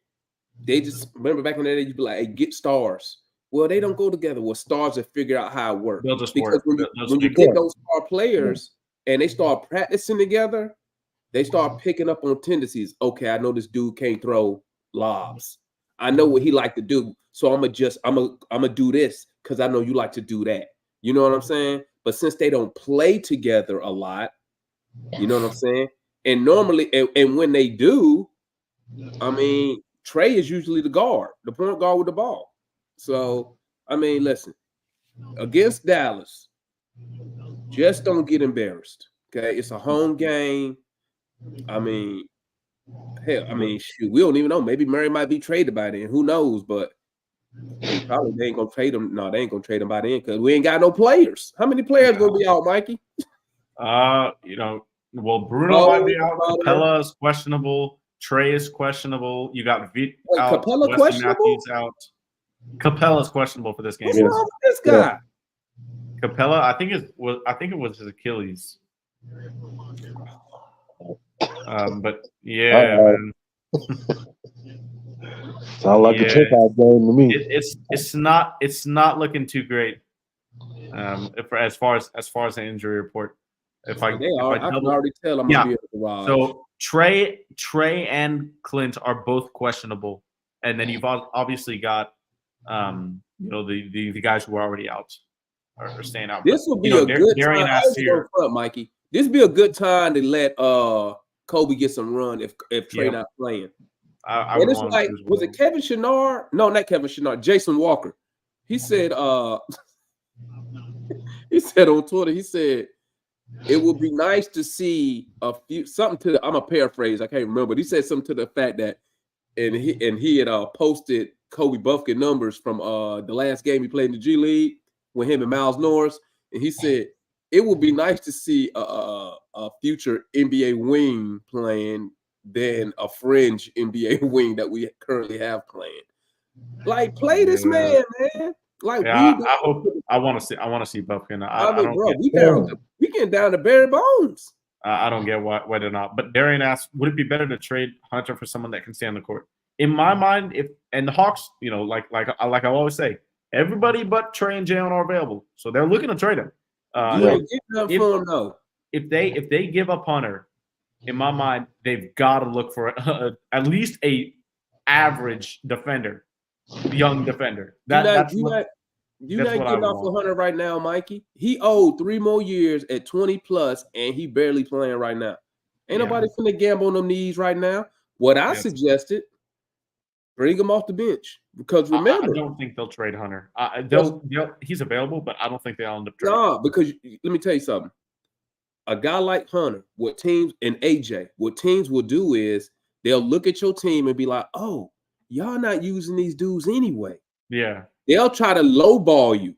they just remember back in the day, you'd be like, hey, get stars. Well, they don't go together. Well, stars have figured out how it works. They'll just because work. when you get those star players and they start practicing together, they start picking up on tendencies. Okay, I know this dude can't throw lobs. I know what he like to do. So I'm gonna do this because I know you like to do that. You know what I'm saying? But since they don't play together a lot, you know what I'm saying? And normally, and when they do, I mean, Trey is usually the point guard with the ball. So, I mean, listen, against Dallas, just don't get embarrassed. Okay, it's a home game. I mean, hell, shoot, we don't even know. Maybe Murray might be traded by then. Who knows? But probably they ain't gonna trade him. No, they ain't gonna trade him by then because we ain't got no players. How many players gonna be out, Mikey? Well, Bruno might be out. Capella is questionable. Trey is questionable. You got out. Capella questionable? Out. Capella is questionable for this game. What's wrong with this guy? Capella, I think it was his Achilles. But yeah, man. Sound like a checkout game to me. It's not looking too great. As far as the injury report, I can already tell I'm gonna be at the garage. So Trey and Clint are both questionable, and then you've obviously got the guys who are already out are staying out. This will be a good time, Mikey. This would be a good time to let Kobe get some run if Trey not playing. And it's like, was it Kevin Chenard? No, not Kevin Chenard. Jason Walker. He said, he said on Twitter, he said it would be nice to see something to the, I'm a paraphrase, I can't remember. But he said something to the fact that, and he had posted Kobe Buffkin numbers from the last game he played in the G League with him and Miles Norris, and he said it would be nice to see a future NBA wing playing than a fringe NBA wing that we currently have playing. Like, play this man. Like, I want to see Buffkin. We getting down to bare bones. I don't get why they're not. But Darian asks, would it be better to trade Hunter for someone that can stay on the court? In my mind, and the Hawks, like I always say, everybody but Trey and Jalen are available, so they're looking to trade him. If they give up Hunter, in my mind, they've got to look for at least a average defender, young defender. You're not getting off 100 right now, Mikey. He owed 3 more years at 20 plus, and he barely playing right now. Ain't nobody finna gamble on them knees right now. What I suggested, bring him off the bench. Because remember, I don't think they'll trade Hunter. He's available, but I don't think they'll end up trading. No, because let me tell you something. A guy like Hunter, what teams and AJ, what teams will do is they'll look at your team and be like, oh, y'all not using these dudes anyway. Yeah. They'll try to lowball you.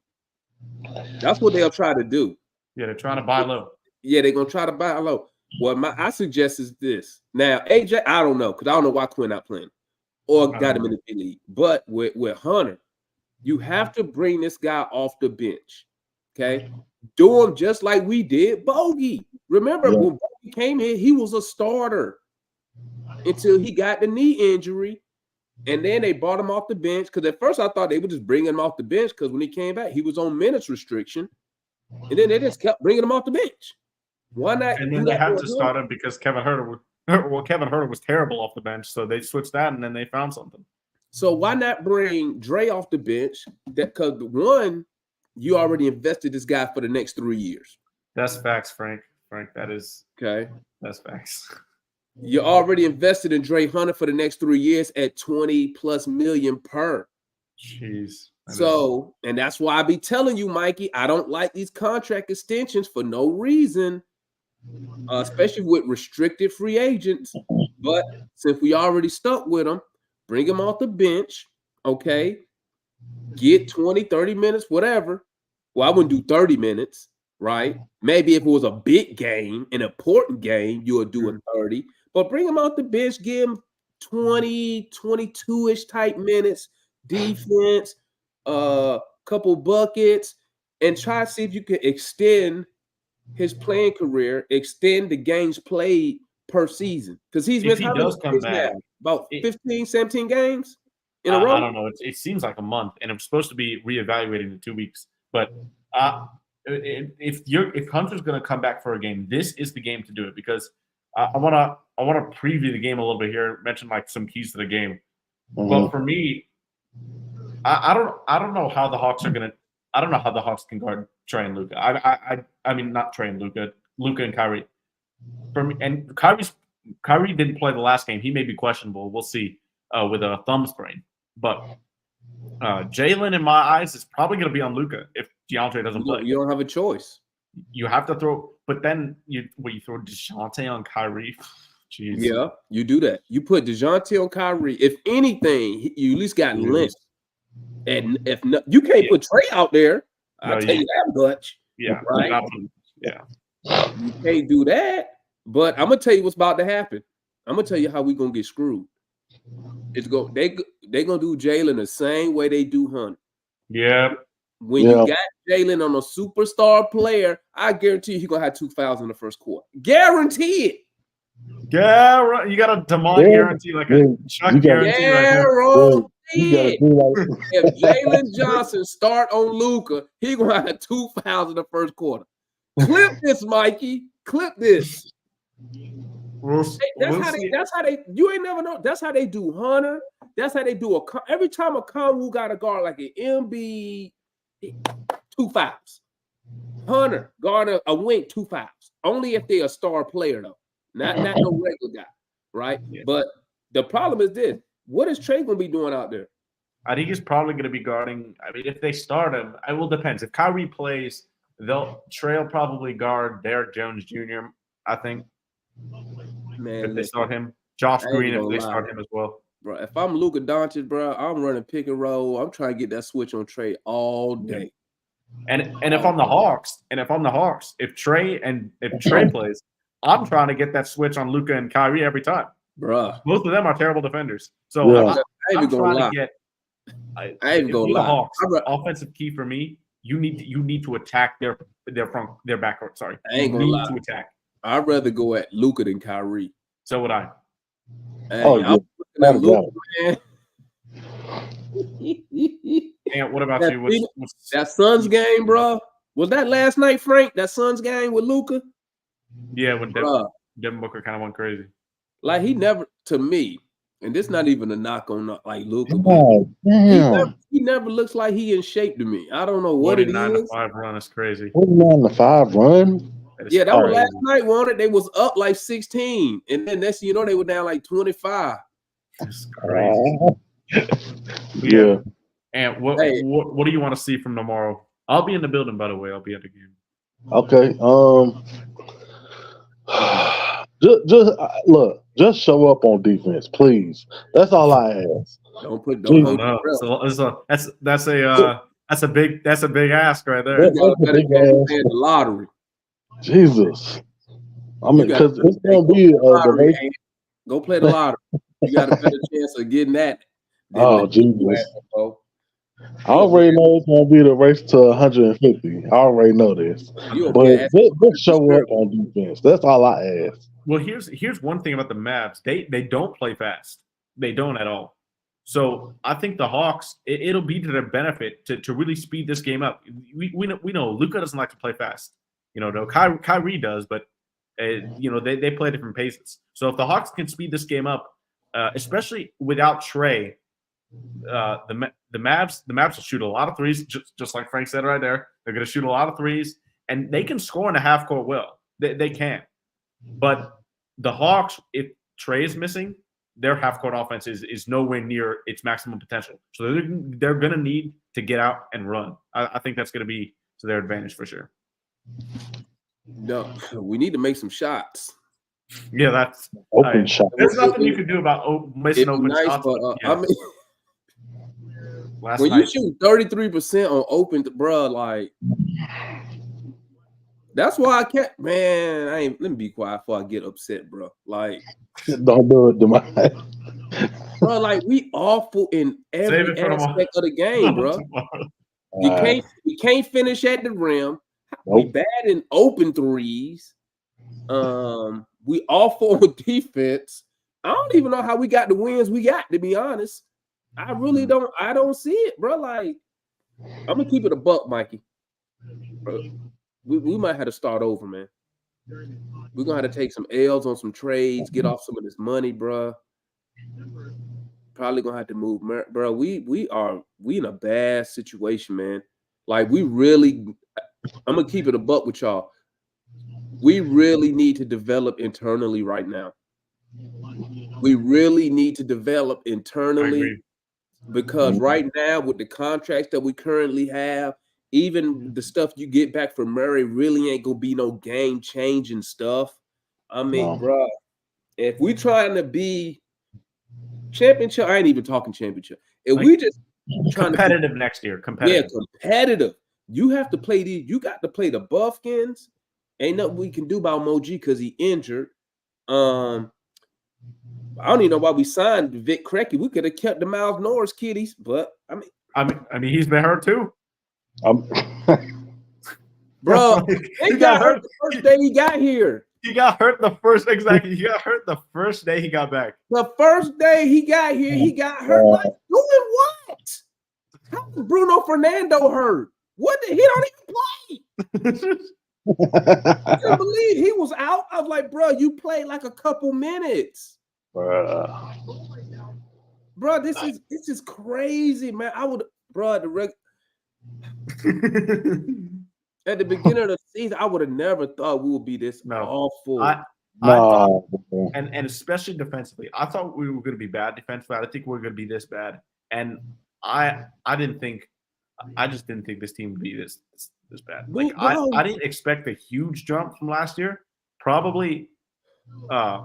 That's what they'll try to do. Yeah, they're trying to buy low. Yeah, they're gonna try to buy low. What I suggest is this. Now, AJ, I don't know, because I don't know why Quinn not playing or got him in the B League. But with Hunter, you have to bring this guy off the bench. Okay. Do him just like we did Bogey. Remember when Bogey came here, he was a starter until he got the knee injury. And then they brought him off the bench. Because at first I thought they would just bring him off the bench because when he came back, he was on minutes restriction. And then they just kept bringing him off the bench. Why not? And then they had to start him because Kevin Herter was terrible off the bench. So they switched that and then they found something. So why not bring Dre off the bench? Because one, you already invested this guy for the next 3 years. That's facts, Frank. That is okay. That's facts. You already invested in Dre Hunter for the next 3 years at 20+ million per. Jeez. So, and that's why I be telling you, Mikey, I don't like these contract extensions for no reason, especially with restricted free agents. But since we already stuck with them, bring them off the bench, okay? Get 20, 30 minutes, whatever. Well, I wouldn't do 30 minutes, right? Maybe if it was a big game, an important game, you would do a 30. But bring him off the bench, give him 20, 22-ish type minutes, defense, couple buckets, and try to see if you can extend his playing career, extend the games played per season. Because he's missed how does come back, about 15, 17 games in a row. I don't know. It seems like a month, and it's supposed to be reevaluating in 2 weeks. But if Hunter's going to come back for a game, this is the game to do it because I want to preview the game a little bit here. Mention like some keys to the game. But for me, I don't know how the Hawks are going to. I don't know how the Hawks can guard Trey and Luka. I mean not Trey and Luka and Kyrie. For me, and Kyrie didn't play the last game. He may be questionable. We'll see with a thumb sprain. But Jalen, in my eyes, is probably going to be on Luka if DeAndre doesn't play. You don't have a choice. You have to throw, but then you throw DeJounte on Kyrie. Jeez. Yeah, you do that. You put DeJounte on Kyrie. If anything, you at least got length. And if not, you can't put Trey out there. I'll tell you that much. Yeah, right. Yeah, you can't do that. But I'm gonna tell you what's about to happen. I'm gonna tell you how we gonna get screwed. They gonna do Jalen the same way they do Hunter. Yeah. When you got Jalen on a superstar player, I guarantee he's gonna have 2 fouls in the first quarter. Guarantee it. Yeah, you got a DeMont guarantee, like a Chuck guarantee. If Jalen Johnson start on Luka, he gonna have 2 fouls in the first quarter. Clip this, Mikey. Clip this. That's how they. You ain't never know. That's how they do Hunter. That's how they do every time a Conwoo got a guard like an MB, 2 fouls. Hunter guard a wing, 2 fouls. Only if they're a star player though, not no regular guy, right? Yeah. But the problem is this: what is Trey gonna be doing out there? I think he's probably going to be guarding. I mean, if they start him, it will depend. If Kyrie plays, Trey will probably guard Derrick Jones Jr. I think. Man, if they start him, Josh Green, if they start him as well. Bro, if I'm Luka Doncic, bro, I'm running pick and roll. I'm trying to get that switch on Trey all day. And if I'm the Hawks, if Trey plays, I'm trying to get that switch on Luka and Kyrie every time. Bro, both of them are terrible defenders. So I'm trying to get. I ain't gonna lie. Hawks, offensive key for me. You need to attack their backcourt. Sorry, I ain't gonna lie. To attack. I'd rather go at Luka than Kyrie. So would I. Hey, I'm looking at Luka, man. And what about you? That Suns game, bro? Was that last night, Frank? That Suns game with Luka? Yeah, when Devin Booker kind of went crazy. Like he never, to me, And this not even a knock on like Luka, but God damn. he never looks like he in shape to me. I don't know what it is. 49-5 run is crazy. 49-5 run. Yeah, that was last night. Wanted they was up like 16, and then next thing you know they were down like 25. That's crazy. Yeah. And what do you want to see from tomorrow? I'll be in the building, by the way. I'll be at the game. Okay. Just show up on defense, please. That's all I ask. That's a big ask right there. That's a big ask. The lottery. Jesus. I mean, because it's gonna be the race. Go play the lottery. You got a better chance of getting that. Oh, Jesus. I already know it's gonna be the race to 150. I already know this. But just show up on defense. That's all I ask. Well, here's one thing about the Mavs. They don't play fast. They don't at all. So I think the Hawks, it'll be to their benefit to really speed this game up. We know Luka doesn't like to play fast. No, Kyrie does, but they play different paces. So if the Hawks can speed this game up, especially without Trey, the Mavs will shoot a lot of threes, just like Frank said right there. They're going to shoot a lot of threes, and they can score in a half court well. They can. But the Hawks, if Trey is missing, their half court offense is nowhere near its maximum potential. So they're going to need to get out and run. I think that's going to be to their advantage for sure. No, we need to make some shots. Yeah, that's open shot. There's nothing you can do about missing open shots. But, yeah. I mean, when you shoot 33% on open, bro, like that's why I can't. Man, let me be quiet before I get upset, bro. Like, don't do it, Demise. Bro, like we awful in every aspect of the game, bro. You can't finish at the rim. Nope. We bad in open threes. We awful with defense. I don't even know how we got the wins we got, to be honest. I really don't. I don't see it, bro. Like, I'm gonna keep it a buck, Mikey. Bro, we might have to start over, man. We're gonna have to take some L's on some trades, get off some of this money, bro. Probably gonna have to move, bro. We in a bad situation, man. Like, we really. I'm gonna keep it a buck with y'all. We really need to develop internally right now. We really need to develop internally because right now with the contracts that we currently have, even the stuff you get back from Murray really ain't gonna be no game-changing stuff. I mean, bro, if we trying to be championship, I ain't even talking championship. If we just trying competitive to be, next year, competitive. Yeah, competitive. You have to play these. You got to play the Buffkins. Ain't nothing we can do about Moji because he injured. I don't even know why we signed Vic Crecky. We could have kept the Miles Norris kiddies, but I mean, he's been hurt too. Bro, he got hurt the first day he got here. He got hurt the first He got hurt the first day he got back. The first day he got here, he got hurt. Like, doing what? How was Bruno Fernando hurt? What? He don't even play. I can't believe he was out. I was like, bro, you played like a couple minutes. Bro, this is crazy, man. I would, bro, at the beginning of the season, I would have never thought we would be this awful. I thought, and especially defensively, I thought we were going to be bad defensively. I didn't think we were going to be this bad, and I just didn't think this team would be this bad. Like, I didn't expect a huge jump from last year. Probably a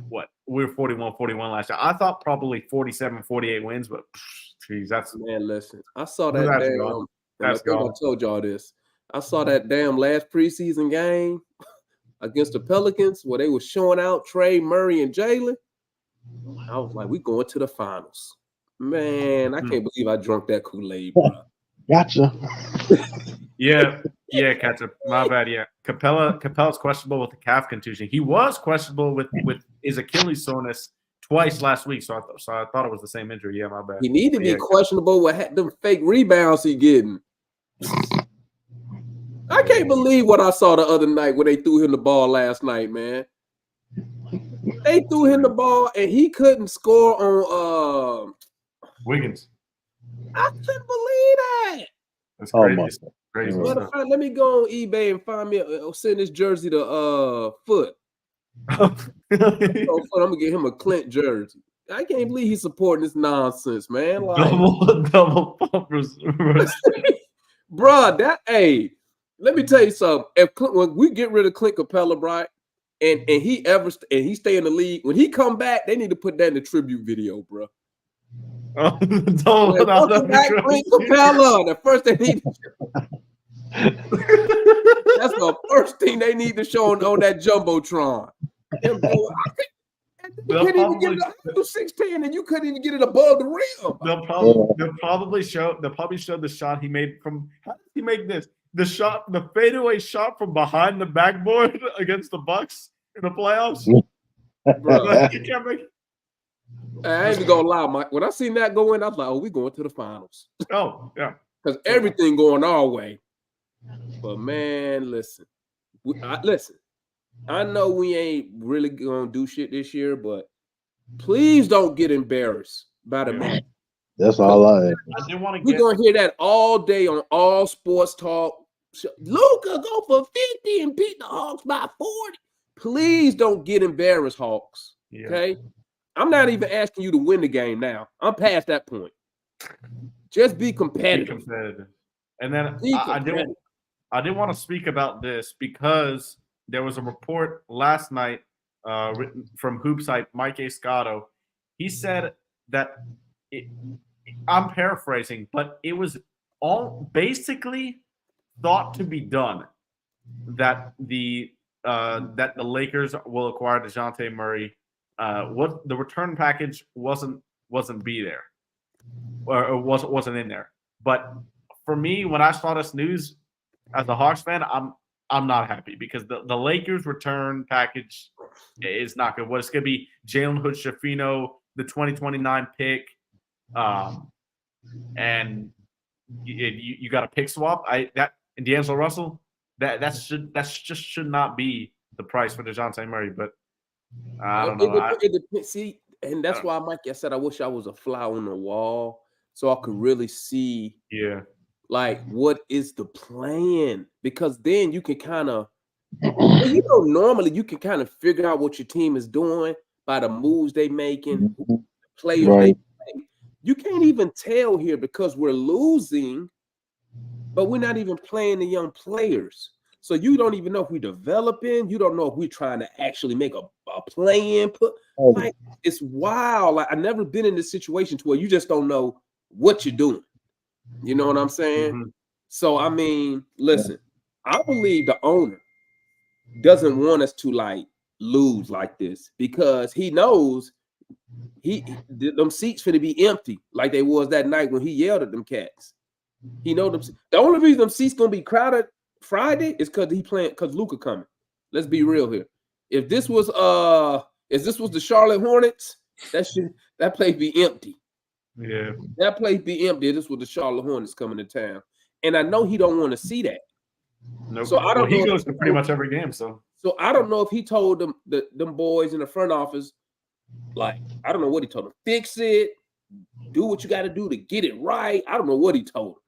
what? We were 41-41 last year. I thought probably 47-48 wins, but geez, that's man. Listen, I saw that damn. I told y'all this. I saw that damn last preseason game against the Pelicans where they were showing out Trey, Murray, and Jalen. I was like, we going to the finals. Man, I can't believe I drunk that Kool-Aid, bro. Gotcha. Yeah, Ketchup. My bad. Yeah, Capella's questionable with the calf contusion. He was questionable with his Achilles soreness twice last week. So I thought it was the same injury. Yeah, my bad. He need to be questionable with the fake rebounds he getting. I can't believe what I saw the other night when they threw him the ball last night, man. They threw him the ball and he couldn't score on Wiggins. I couldn't believe that. That's Oh, crazy. my It's crazy God. Matter stuff. of fact, let me go on eBay and find me send this jersey to Foot. So Foot, I'm gonna get him a Clint jersey. I can't believe he's supporting this nonsense, man. Like double bumpers. bruh, let me tell you something. When we get rid of Clint Capella, right, and he stay in the league, when he come back, they need to put that in the tribute video, bro. Welcome back, Clint Capella. The first they need. That's the first thing they need to show on that jumbotron. You couldn't even get it up to 6'10", and you couldn't even get it above the rim. They'll probably show the shot he made from. How did he make this? The fadeaway shot from behind the backboard against the Bucks in the playoffs. Bro, You can't make. I ain't even gonna lie, Mike. When I seen that go in, I was like, "Oh, we going to the finals." Oh yeah, because everything going our way. But man, listen. I know we ain't really gonna do shit this year, but please don't get embarrassed by the man. That's all I am. I didn't want to We're gonna hear that all day on all sports talk. Luka go for 50 and beat the Hawks by 40. Please don't get embarrassed, Hawks. Yeah. Okay. I'm not even asking you to win the game now. I'm past that point. Just be competitive. And then I didn't want to speak about this because there was a report last night written from Hoop site Mike Escato. He said that I'm paraphrasing, but it was all basically thought to be done that the Lakers will acquire DeJounte Murray. What the return package wasn't be there, or wasn't in there. But for me, when I saw this news as a Hawks fan, I'm not happy because the Lakers return package is not good. What it's going to be Jalen Hood-Schifino, the 2029 pick, and you got a pick swap. And D'Angelo Russell, that just should not be the price for DeJounte Murray. But I don't know. See, and that's why Mike, I said I wish I was a fly on the wall so I could really see. Yeah. Like, what is the plan? Because then you can kind of, normally you can kind of figure out what your team is doing by the moves they making, players they make. You can't even tell here because we're losing, but we're not even playing the young players. So you don't even know if we're developing. You don't know if we're trying to actually make a play-in. Like, it's wild. Like, I've never been in this situation to where you just don't know what you're doing. You know what I'm saying? Mm-hmm. So, I mean, listen, I believe the owner doesn't want us to, like, lose like this because he knows them seats finna be empty like they was that night when he yelled at them cats. He know them. The only reason them seats gonna be crowded Friday is because Luka coming. Let's be real here. If this was the Charlotte Hornets, that place be empty. Yeah, that place be empty. This was the Charlotte Hornets coming to town, and I know he don't want to see that. Nope. So I don't know. He goes to pretty much every game. So I don't know if he told them them boys in the front office, like, I don't know what he told them. Fix it, do what you got to do to get it right. I don't know what he told them,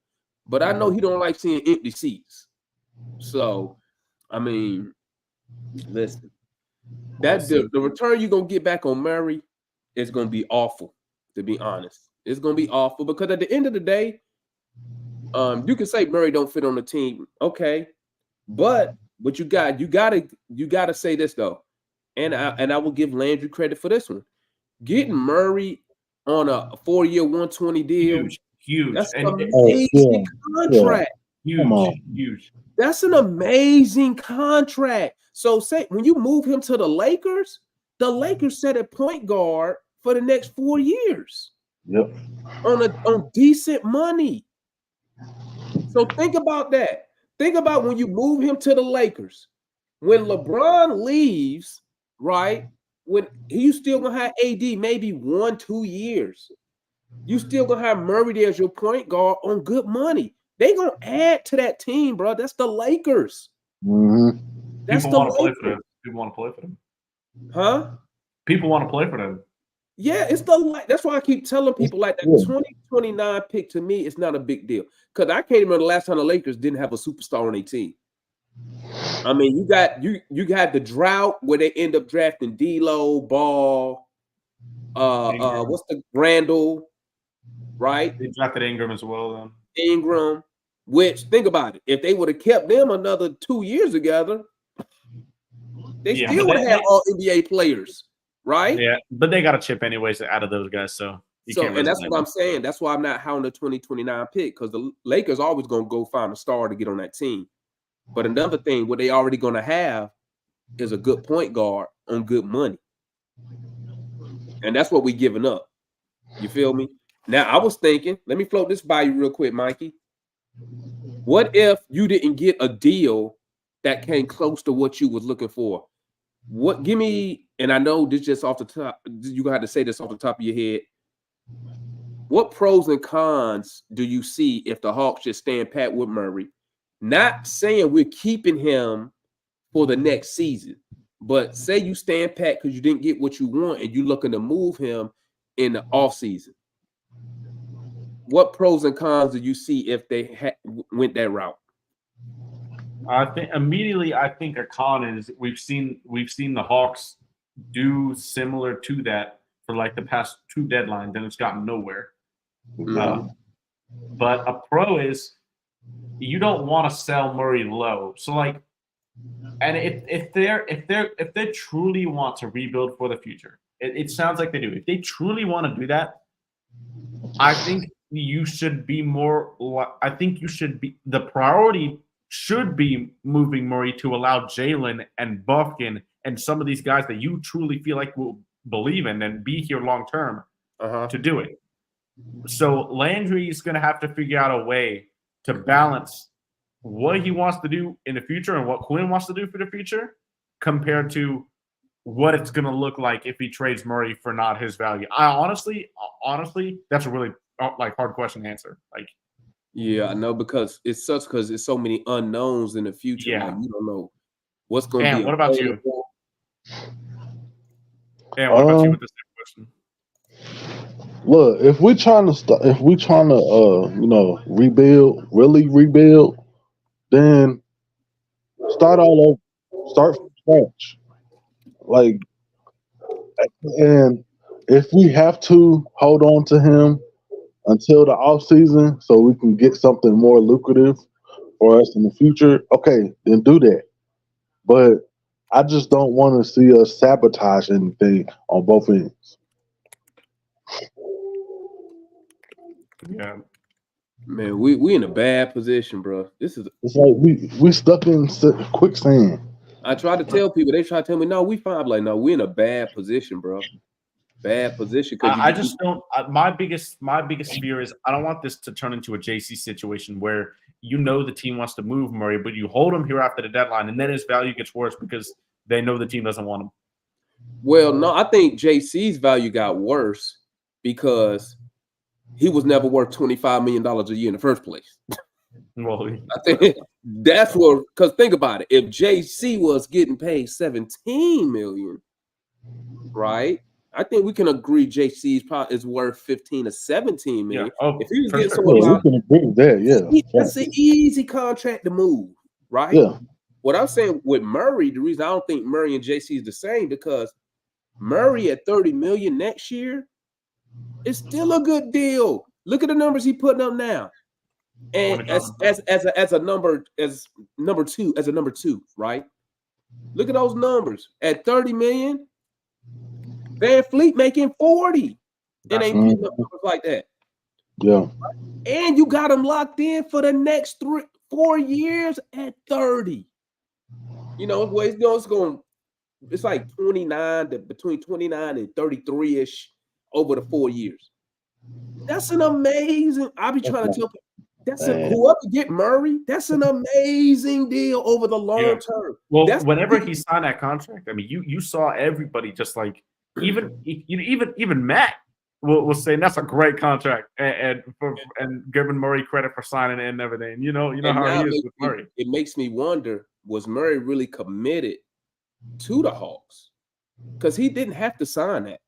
but I know he don't like seeing empty seats. So, I mean, listen, the return you're gonna get back on Murray is gonna be awful. To be honest, it's gonna be awful because at the end of the day, you can say Murray don't fit on the team, okay, but you gotta say this though, and I will give Landry credit for this one. Getting Murray on a 4-year, 120 deal, huge. That's an amazing contract. Huge. That's an amazing contract. So say when you move him to the Lakers set a point guard for the next 4 years. Yep. On decent money. So think about that. Think about when you move him to the Lakers. When LeBron leaves, right? When you still gonna have AD maybe 1-2 years. You still gonna have Murray there as your point guard on good money. They gonna add to that team, bro. That's the Lakers. Mm-hmm. That's People want to play for them. Huh? People want to play for them. Yeah, it's the that's why I keep telling people like that 2029 pick to me is not a big deal. Because I can't remember the last time the Lakers didn't have a superstar on their team. I mean, you got the drought where they end up drafting D'Lo, Ball, what's the Randall, right? They drafted Ingram as well. Then Ingram, which think about it, if they would have kept them another 2 years together, they still would have had all NBA players, right? Yeah, but they got a chip anyways out of those guys, so and that's what I'm saying. That's why I'm not high on the 2029 pick, because the Lakers always gonna go find a star to get on that team. But another thing, what they already gonna have is a good point guard on good money. And that's what we giving up. You feel me? Now, I was thinking, let me float this by you real quick, Mikey. What if you didn't get a deal that came close to what you was looking for? Give me, and I know this just off the top, you're gonna have to say this off the top of your head. What pros and cons do you see if the Hawks just stand pat with Murray? Not saying we're keeping him for the next season, but say you stand pat because you didn't get what you want and you're looking to move him in the offseason. What pros and cons do you see if they went that route? I think immediately, I think a con is we've seen the Hawks do similar to that for like the past 2 deadlines, and it's gotten nowhere. But a pro is you don't want to sell Murray low. So like, and if they truly want to rebuild for the future, it sounds like they do. If they truly want to do that, I think you should be more. I think you should be the priority. Should be moving Murray to allow Jalen and Buffkin and some of these guys that you truly feel like will believe in and be here long term to do it. So Landry is going to have to figure out a way to balance what he wants to do in the future and what Quinn wants to do for the future compared to what it's going to look like if he trades Murray for not his value. I honestly, that's a really hard question to answer. Yeah, I know, because it's so many unknowns in the future. Yeah, like, you don't know what's going to be. What about you? Yeah, what about you with this question? Look, if we're trying to really rebuild, then start all over, start from scratch. And if we have to hold on to him until the off season so we can get something more lucrative for us in the future, okay, then do that. But I just don't want to see us sabotage anything on both ends. Yeah, man, we in a bad position, bro. It's like we stuck in quicksand. I try to tell people, they try to tell me, no, we fine. I'm like, no, we're in a bad position, bro. Bad position. I just don't. My biggest fear is I don't want this to turn into a JC situation where the team wants to move Murray, but you hold him here after the deadline, and then his value gets worse because they know the team doesn't want him. Well, no, I think JC's value got worse because he was never worth $25 million a year in the first place. Well, I think that's what. Because think about it, if JC was getting paid $17 million, right? I think we can agree JC is worth 15 to 17 million. Yeah. Oh, if he was getting someone, we can agree with that. Yeah, that's an easy contract to move, right? Yeah. What I'm saying with Murray, the reason I don't think Murray and JC is the same, because Murray at 30 million next year is still a good deal. Look at the numbers he's putting up now, and as a number two, right? Look at those numbers at 30 million. Van Fleet making 40. It ain't putting up numbers like that. Yeah. And you got him locked in for the next 4 years at 30. It's like 29 to between 29 and 33-ish over the 4 years. That's an amazing. I'll be trying to tell people whoever get Murray, that's an amazing deal over the long term. Well, whenever he signed that contract, I mean, you saw everybody just like even Matt will say that's a great contract and giving Murray credit for signing it and everything. You know how he is with Murray. It makes me wonder, was Murray really committed to the Hawks? because he didn't have to sign that.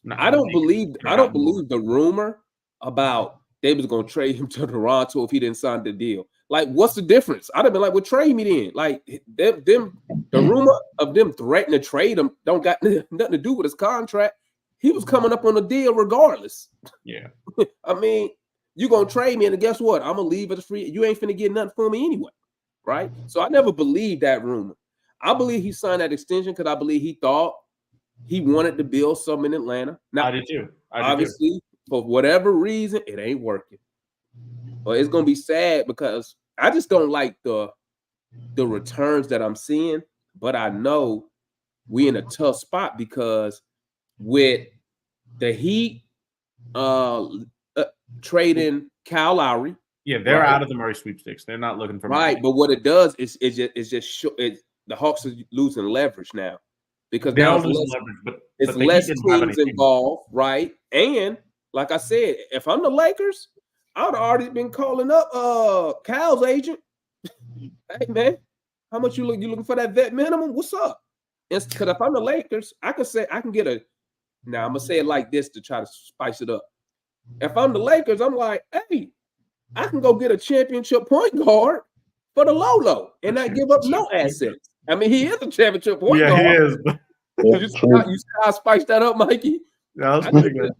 No, I don't he believe could have more. the rumor about they was gonna trade him to Toronto if he didn't sign the deal. Like, what's the difference? I'd have been like, well, trade me then. Like the rumor of them threatening to trade him don't got nothing to do with his contract. He was coming up on a deal regardless. Yeah. I mean, you gonna trade me, and guess what? I'm gonna leave it free. You ain't finna get nothing for me anyway, right? So I never believed that rumor. I believe he signed that extension because I believe he thought he wanted to build something in Atlanta. Now, I did too. obviously, for whatever reason, it ain't working. But it's gonna be sad because I just don't like the returns that I'm seeing. But I know we in a tough spot because with the Heat trading Kyle Lowry. Yeah, they're out of the Murray sweepstakes. They're not looking for Murray. But what it does is the Hawks are losing leverage now because they now are losing leverage, but it's less teams involved, right? And like I said, if I'm the Lakers, I'd already been calling up Kyle's agent. Hey man, how much you looking for that vet minimum? What's up? Because if I'm the Lakers, I can get a. Now I'm gonna say it like this to try to spice it up. If I'm the Lakers, I'm like, hey, I can go get a championship point guard for the low and not give up no assets. I mean, he is a championship point guard. Yeah, he is. You see how I spiced that up, Mikey? Yeah, that's pretty good.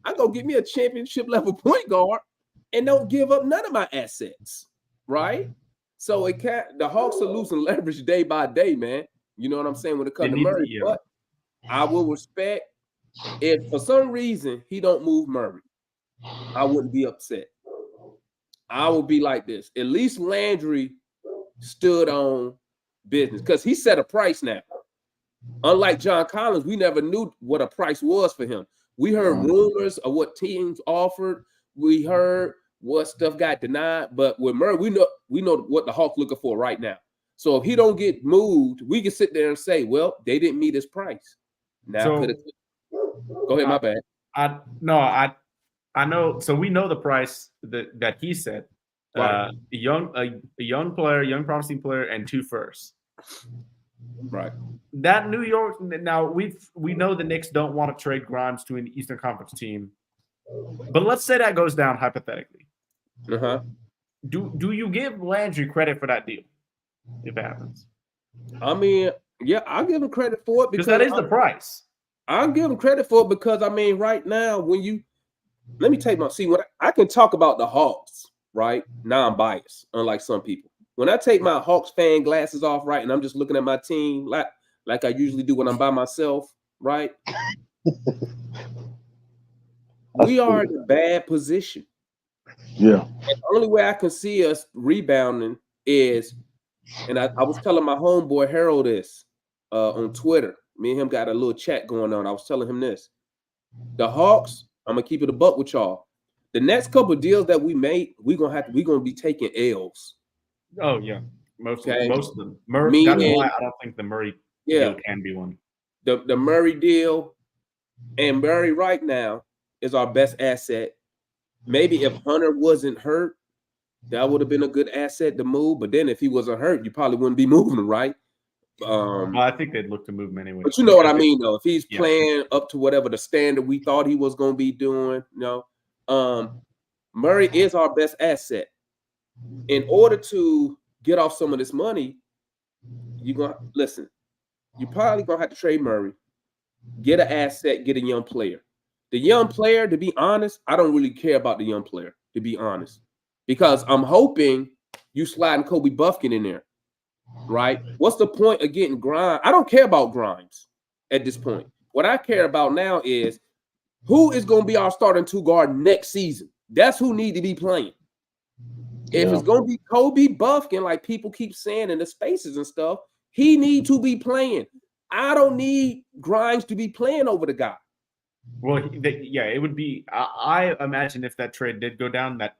I go get me a championship level point guard and don't give up none of my assets, right? So the Hawks are losing leverage day by day, man. You know what I'm saying when it comes to Murray. Yeah. But I will respect if for some reason he don't move Murray. I wouldn't be upset. I would be like this. At least Landry stood on business because he set a price now. Unlike John Collins, we never knew what a price was for him. We heard rumors of what teams offered. We heard what stuff got denied. But with Murray, we know what the Hawks looking for right now. So if he don't get moved, we can sit there and say, well, they didn't meet his price. Now, go ahead, my bad. I know. So we know the price that he set. Right. A young player, young promising player, and 2 firsts. Right. That New York. Now we know the Knicks don't want to trade Grimes to an Eastern Conference team, but let's say that goes down hypothetically. Do you give Landry credit for that deal if it happens? I mean, yeah, I'll give him credit for it because that is the price. I'll give him credit for it because I mean, right now, let me take when I can talk about the Hawks, right? Now I'm biased, unlike some people. When I take my Hawks fan glasses off, right, and I'm just looking at my team like I usually do when I'm by myself, right? We are in a bad position. Yeah. And the only way I can see us rebounding is, and I was telling my homeboy Harold this on Twitter. Me and him got a little chat going on. I was telling him this. The Hawks, I'm gonna keep it a buck with y'all. The next couple of deals that we made, we're gonna be taking L's. Oh yeah, most of them. Murray. That's why I don't think the Murray deal can be one. The Murray deal, and Murray right now is our best asset. Maybe if Hunter wasn't hurt, that would have been a good asset to move. But then if he wasn't hurt, you probably wouldn't be moving him, right? Well, I think they'd look to move him anyway. But you know what I mean, though. If he's playing up to whatever the standard we thought he was going to be doing, Murray is our best asset. In order to get off some of this money, you're going to listen. You're probably going to have to trade Murray, get an asset, get a young player. The young player, to be honest, I don't really care about the young player, to be honest, because I'm hoping you sliding Kobe Buffkin in there. Right? What's the point of getting Grimes? I don't care about Grimes at this point. What I care about now is who is going to be our starting 2 guard next season. That's who need to be playing. If it's going to be Kobe Buffkin, like people keep saying in the spaces and stuff, he need to be playing. I don't need Grimes to be playing over the guy. Well, it would be. I imagine if that trade did go down, that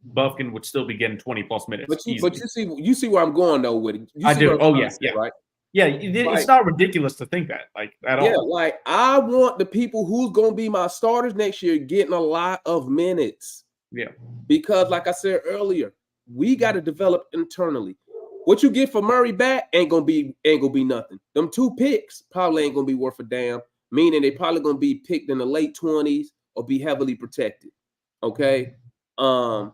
Buffkin would still be getting 20+ minutes. But you see where I'm going though with it. I do. Oh yeah, right. Yeah, it's not ridiculous to think that at all. Yeah, like I want the people who's going to be my starters next year getting a lot of minutes. Yeah, because like I said earlier, we got to develop internally. what you get for Murray back ain't gonna be nothing. Them 2 picks probably ain't gonna be worth a damn. Meaning they probably gonna be picked in the late 20s or be heavily protected. Okay. You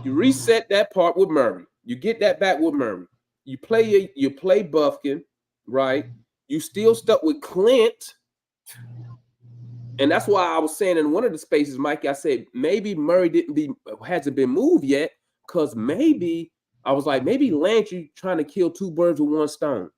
reset that part with Murray. You get that back with Murray. You play Buffkin, right? You still stuck with Clint. And that's why I was saying in one of the spaces, Mikey, I said maybe Murray hasn't been moved yet, because maybe I was like, maybe Landry trying to kill 2 birds with 1 stone.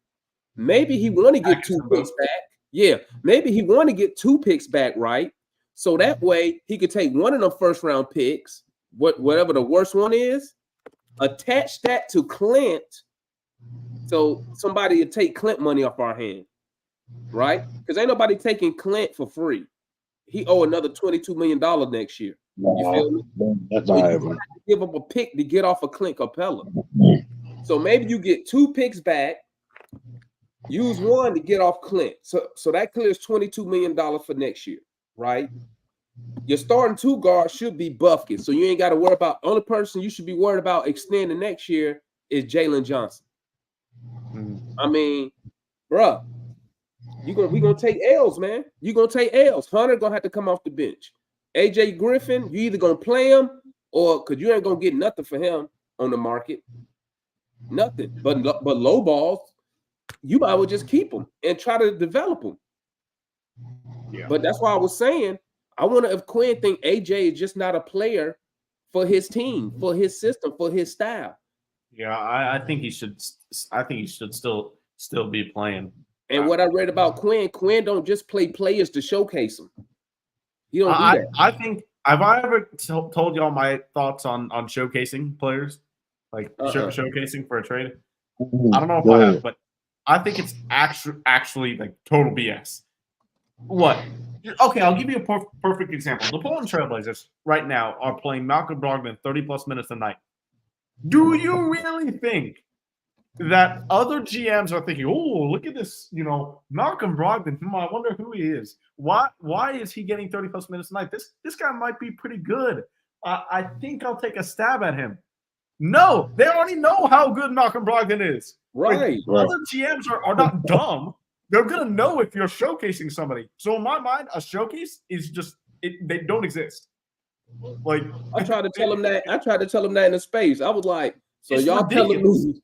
Maybe he want to get 2 picks back. Yeah, maybe he want to get 2 picks back, right? So that way he could take one of them first-round picks, whatever the worst one is, attach that to Clint, so somebody would take Clint money off our hand, right? Because ain't nobody taking Clint for free. He owe another $22 million next year. You feel me? That's So all you right, have bro. to give up a pick to get off of Clint Capella. So maybe you get 2 picks back, use 1 to get off Clint. So that clears $22 million for next year, right? Your starting 2 guard should be Buffkin. So you ain't got to worry about, only person you should be worried about extending next year is Jalen Johnson. I mean, bruh, we gonna take L's, man. You gonna take L's. Hunter gonna have to come off the bench. AJ Griffin, you either gonna play him or because you ain't gonna get nothing for him on the market. Nothing. But low balls, you might as well just keep them and try to develop them. Yeah. But that's why I was saying, I wonder if Quinn think AJ is just not a player for his team, for his system, for his style. Yeah, I think he should. I think he should still be playing. And what I read about Quinn don't just play players to showcase them. He don't do that. I think, have I ever told y'all my thoughts on showcasing players, like showcasing for a trade? I don't know if I have, but I think it's actually like total BS. What? Okay, I'll give you a perfect example. The Portland Trailblazers right now are playing Malcolm Brogdon 30+ minutes a night. Do you really think that other GMs are thinking, oh, look at this, Malcolm Brogdon, I wonder who he is. Why is he getting 30+ minutes a night? This guy might be pretty good. I think I'll take a stab at him. No, they already know how good Malcolm Brogdon is. Right. Other GMs are not dumb. They're going to know if you're showcasing somebody. So in my mind, a showcase is just, they don't exist. Like, I tried to tell him that. In the space. I was like, so y'all ridiculous. telling me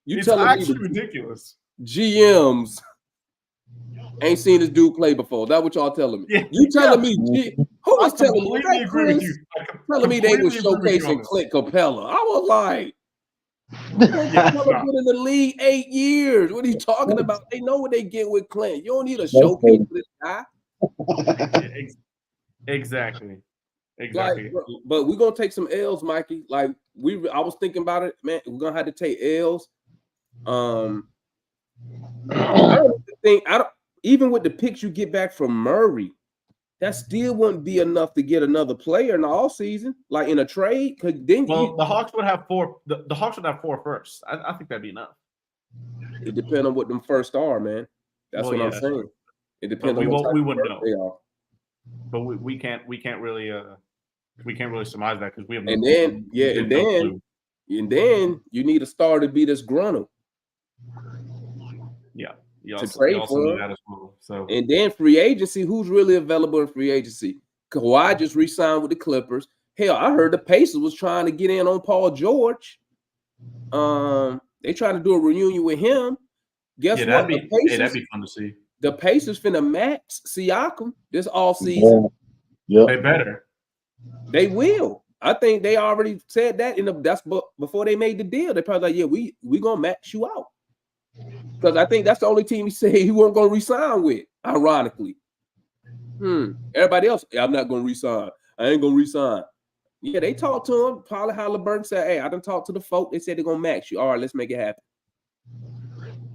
it's actually ridiculous. GMs ain't seen this dude play before. That's what y'all telling me. Yeah. You telling me who was telling me? I agree with you. Telling me they was showcasing Clint Capella. I was like, Capella been in the league 8 years. What are you talking about? They know what they get with Clint. You don't need a showcase for this guy. Exactly. Like, but we're gonna take some L's, Mikey. Like I was thinking about it, man. We're gonna have to take L's. I don't even with the picks you get back from Murray, that still wouldn't be enough to get another player in the offseason, like in a trade. Because then the Hawks would have 4. The Hawks would have 4 first. I think that'd be enough. It depends on what them first are, man. That's what I'm saying. It depends on what we wouldn't know. They are. But we can't really surmise that because we have. And then you need a star to be this Gruntle. Yeah. To trade for that as well. So and then free agency, who's really available in free agency? Kawhi just re-signed with the Clippers. Hell, I heard the Pacers was trying to get in on Paul George. They trying to do a reunion with him. Guess what? That'd be fun to see. The Pacers finna max Siakam this offseason. Yeah. They better. They will. I think they already said that that's before they made the deal. They probably like, yeah, we gonna max you out. Because I think that's the only team he said he wasn't gonna resign with, ironically. Everybody else, I'm not gonna resign. I ain't gonna resign. Yeah, they talked to him. Probably Halliburton said, hey, I done talked to the folk. They said they're gonna max you. All right, let's make it happen.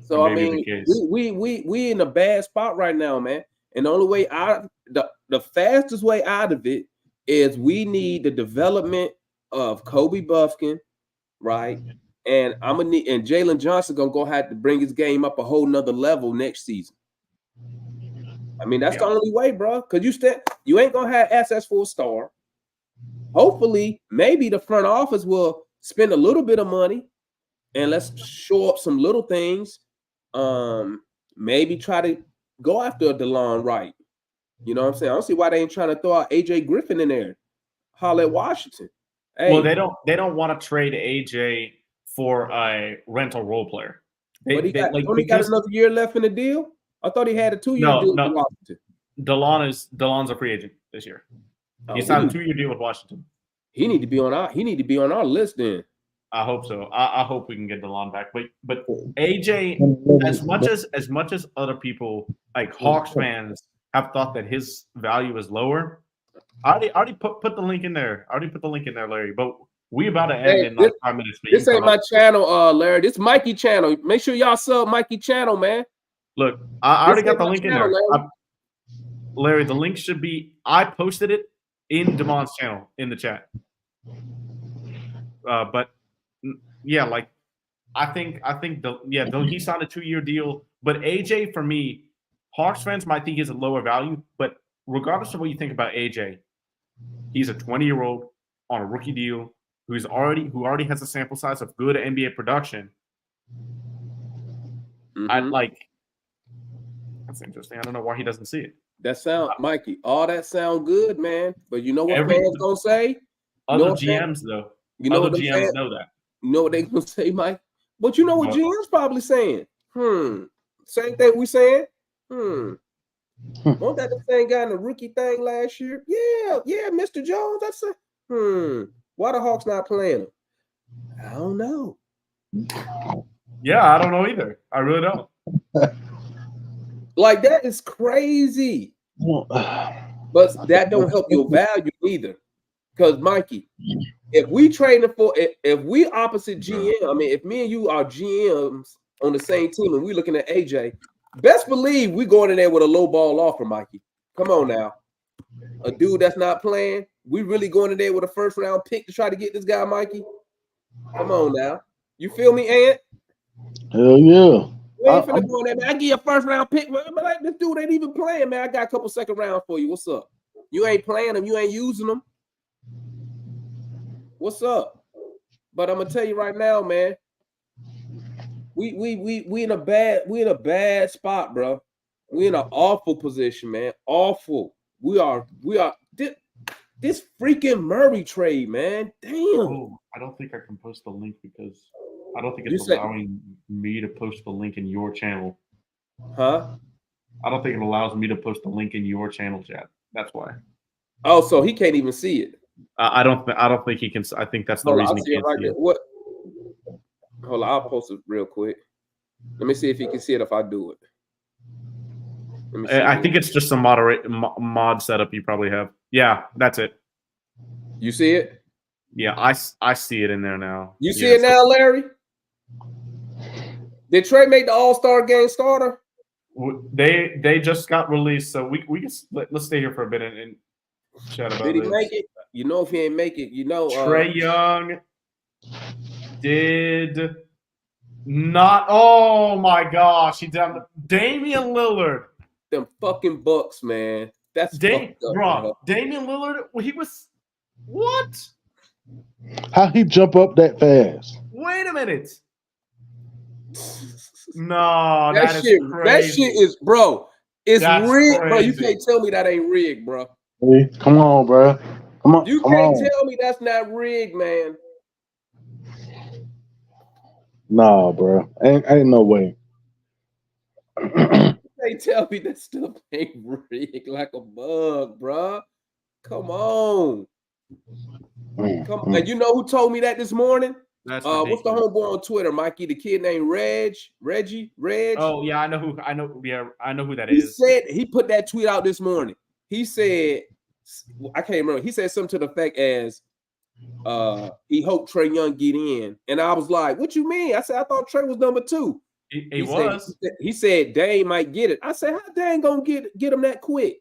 So I mean, we in a bad spot right now, man. And the only way out, the fastest way out of it is we need the development of Kobe Buffkin, right? And and Jalen Johnson gonna have to bring his game up a whole nother level next season. I mean, that's the only way, bro. Because you ain't gonna have access for a star. Hopefully, maybe the front office will spend a little bit of money and let's show up some little things. Maybe try to go after a DeLon Wright. You know what I'm saying? I don't see why they ain't trying to throw out AJ Griffin in there. Holler at Washington. Hey, well, they don't want to trade AJ for a rental role player. But he got another year left in the deal. I thought he had a 2-year deal with Washington. DeLon's a free agent this year. He signed a 2-year deal with Washington. He need to be on our list then. I hope so. I hope we can get DeLon back. But AJ, as much as other people like Hawks fans have thought that his value is lower, I already put the link in there. I already put the link in there, Larry. But we about to end in like 5 minutes. This ain't my channel, Larry. This is Mikey channel. Make sure y'all sub Mikey channel, man. Look, I already got the link in there. Larry, the link should be. I posted it in Damon's channel in the chat. But yeah, like I think he signed a 2-year deal. But AJ, for me, Hawks fans might think he's a lower value. But regardless of what you think about AJ, he's a 20-year-old on a rookie deal who already has a sample size of good NBA production. Mm-hmm. That's interesting. I don't know why he doesn't see it. That sound, Mikey, all that sound good, man. But you know what fans gonna say? Other GMs though. Other GMs know that. You know what they gonna say, Mike? But you know what GM's probably saying? Same thing we saying? Wasn't that the same guy in the rookie thing last year? Yeah, Mr. Jones. That's why the Hawks not playing him? I don't know. Yeah, I don't know either. I really don't. Like, that is crazy. But that don't help your value either. Because, Mikey, if we trading for, if we opposite GM, I mean, if me and you are GMs on the same team and we looking at AJ, best believe we going in there with a low ball offer, Mikey. Come on now. A dude that's not playing, we really going in there with a first round pick to try to get this guy, Mikey? Come on now. You feel me, Ant? Hell yeah. We ain't finna go in there, man. I give you a first round pick. But like, this dude ain't even playing, man. I got a couple second rounds for you. What's up? You ain't playing them. You ain't using them. What's up? But I'm gonna tell you right now, man. We in a bad spot, bro. We in an awful position, man. Awful. We are this freaking Murray trade, man. Damn. Oh, I don't think I can post the link because I don't think it's allowing me to post the link in your channel. Huh? I don't think it allows me to post the link in your channel chat. That's why. Oh, so he can't even see it. I don't think he can. I think that's the reason he can't see it. What? Hold on, I'll post it real quick. Let me see if he can see it if I do it. I think it's just a mod setup you probably have. Yeah, that's it. You see it? Yeah, I see it in there now. You see it now, Larry? Did Trey make the All-Star game starter? They just got released, so we can let's stay here for a bit and chat about it. Did he make it? You know, if he ain't make it, you know. Trae Young did not. Oh my gosh, he done. Damian Lillard. Them fucking Bucks, man. That's Damian Lillard. He was what? How he jump up that fast? Wait a minute. No, that shit, is crazy. That shit is, bro. It's rigged, bro. You can't tell me that ain't rigged, bro. Hey, come on, bro. Come on. You can't tell me that's not rigged, man. Nah, bro. Ain't no way. You can't tell me that stuff ain't rigged like a bug, bro. Come on. Come on. And you know who told me that this morning? What's the homeboy on Twitter, Mikey? The kid named Reggie. Oh yeah, I know who that is. He said he put that tweet out this morning. He said, I can't remember. He said something to the effect as, he hoped Trae Young get in, and I was like, "What you mean?" I said, "I thought Trae was number 2." He said Dame might get it. I said, "How Dame gonna get him that quick?"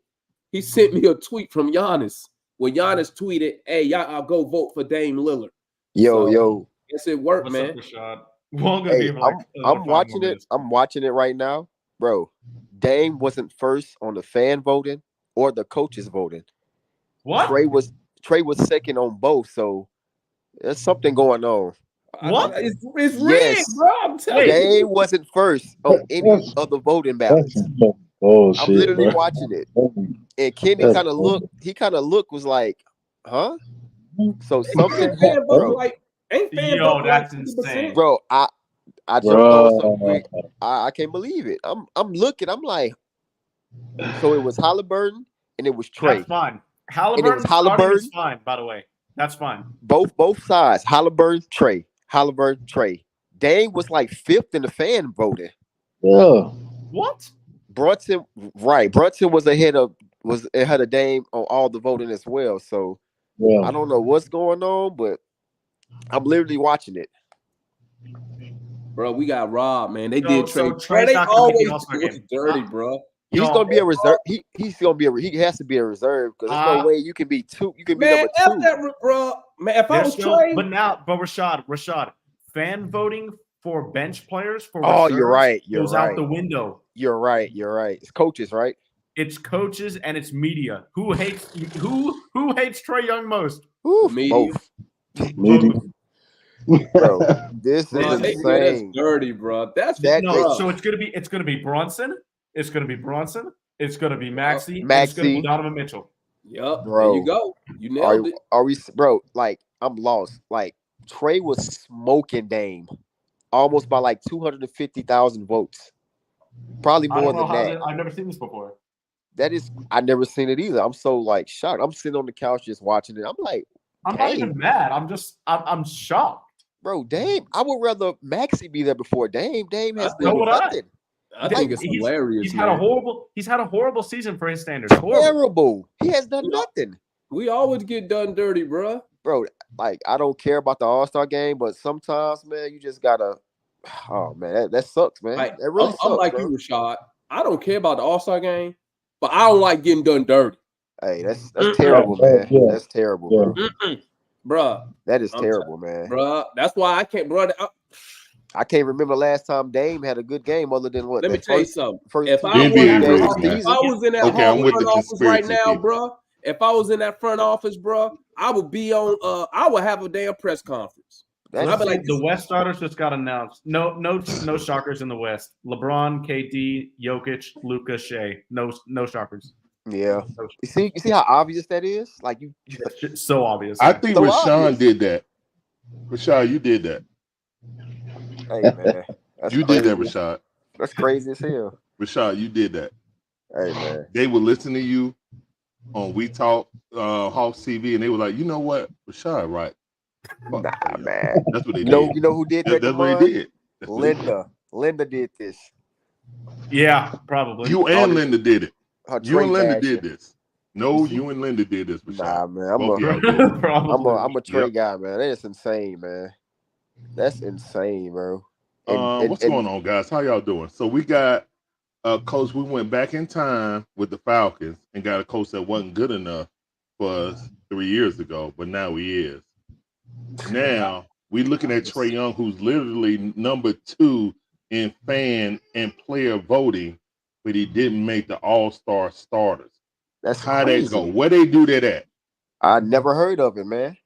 He sent me a tweet from Giannis. Well, Giannis tweeted, "Hey, y'all, I'll go vote for Dame Lillard." Yo. Yes, it worked, man. I'm watching it. I'm watching it right now, bro. Dame wasn't first on the fan voting or the coaches voting. What? Trae was second on both, so there's something going on. What? It's rigged, Yes. bro. I'm telling you. Dame wasn't first on any of the voting ballots. That's bullshit, I'm literally bro. watching it. And Kenny That's kind of looked. He kind of looked was like, huh? So something Ain't fan happened, voting bro. like ain't fan Yo, voting like that's 50%? insane. Bro, I jumped on something quick. I can't believe it. I'm looking. I'm like, so it was Halliburton and it was Trey. That's fine. And it Halliburton was starting Halliburton. is fine, by the way. That's fine. Both sides. Halliburton, Trey. Halliburton, Trey. Dame was like 5th in the fan voting. Yeah. What? Brunson, right? Brunson was ahead of Dame on all the voting as well. So Yeah. I don't know what's going on, but I'm literally watching it. Bro, we got robbed, man. They So- did so trade. Trey's They not gonna make the always All-Star do us game. dirty, bro. He's No. gonna be a reserve. He's gonna be he has to be a reserve because there's no way you can be two. You can be Man, number F 2. that, bro. Man, if I They're was still, Trey, but Rashad, fan voting for bench players for Oh, reserves you're right. You're goes right. out the window. You're right. You're right. It's coaches, right? It's coaches and it's media. Who hates Trae Young most? Ooh, Media. both. Media. Bro, this bro, is they did us insane. dirty, bro. That's That No, is- so it's gonna be Bronson. It's gonna be Bronson. It's gonna be Maxey. And it's Maxey. gonna be Donovan Mitchell. Yup. Bro. There you go. You nailed it. Are we, bro? Like, I'm lost. Like, Trey was smoking Dame almost by like 250,000 votes. Probably I more don't know than how that. I've never seen this before. That is, I never seen it either. I'm so like shocked. I'm sitting on the couch just watching it. I'm like, I'm not Dang. even mad. I'm shocked. bro, Dame. I would rather Maxey be there before Dame. Dame has So done would I. nothing. I think it's He's- hilarious, He's man. had a horrible season for his standards. Horrible. Terrible. He has done nothing, We always get done dirty, bro. bro. Like, I don't care about the All-Star game, but sometimes, man, you just gotta. Oh man, that sucks, man. Like, That really I'm sucks, like bro. you, Rashad. I don't care about the All-Star game, but I don't like getting done dirty. Hey, that's terrible, man. Yeah. That's terrible, Yeah. bro. Bruh, That is I'm terrible, man. bruh. That's why I can't, bro. I can't remember the last time Dame had a good game other than what. Let me that tell you first- something. First If two I games was of in the that NBA, office, man. if I was in that Okay, I'm with front the office right conspiracy now, people. bro. If I was in that front office, bro, I would be on. I would have a damn press conference. That's I'd be like, The West starters just got announced. No shockers in the West. LeBron, KD, Jokic, Luka, Shea. No shockers. yeah. You see how obvious that is? Like you It's so obvious. I think So Rashawn obvious. did that. Rashad, you did that. hey man. That's You crazy. did that, Rashad. That's crazy as hell. Rashad, you did that. Hey man. They would listen to you on We Talk Hawks TV, and they were like, you know what, Rashad, right? Fuck Nah, Trae Young. man. That's what they You did. know who did that? That's what Devon? they did. That's what they did. Linda did this. Yeah, probably. You and Linda did it. Her You and Trey Linda bashing. did this. No, you and Linda did this, Rashad. Nah, man. I'm Both a of y'all did. Probably. I'm a Trey Yep. guy, man. That is insane, man. That's insane, bro. What's going on, guys? How y'all doing? So we got a coach. We went back in time with the Falcons and got a coach that wasn't good enough for us 3 years ago, but now he is. Now we looking at Trae Young, who's literally number 2 in fan and player voting, but he didn't make the All-Star starters. That's How crazy. that go? Where they do that at? I never heard of it, man.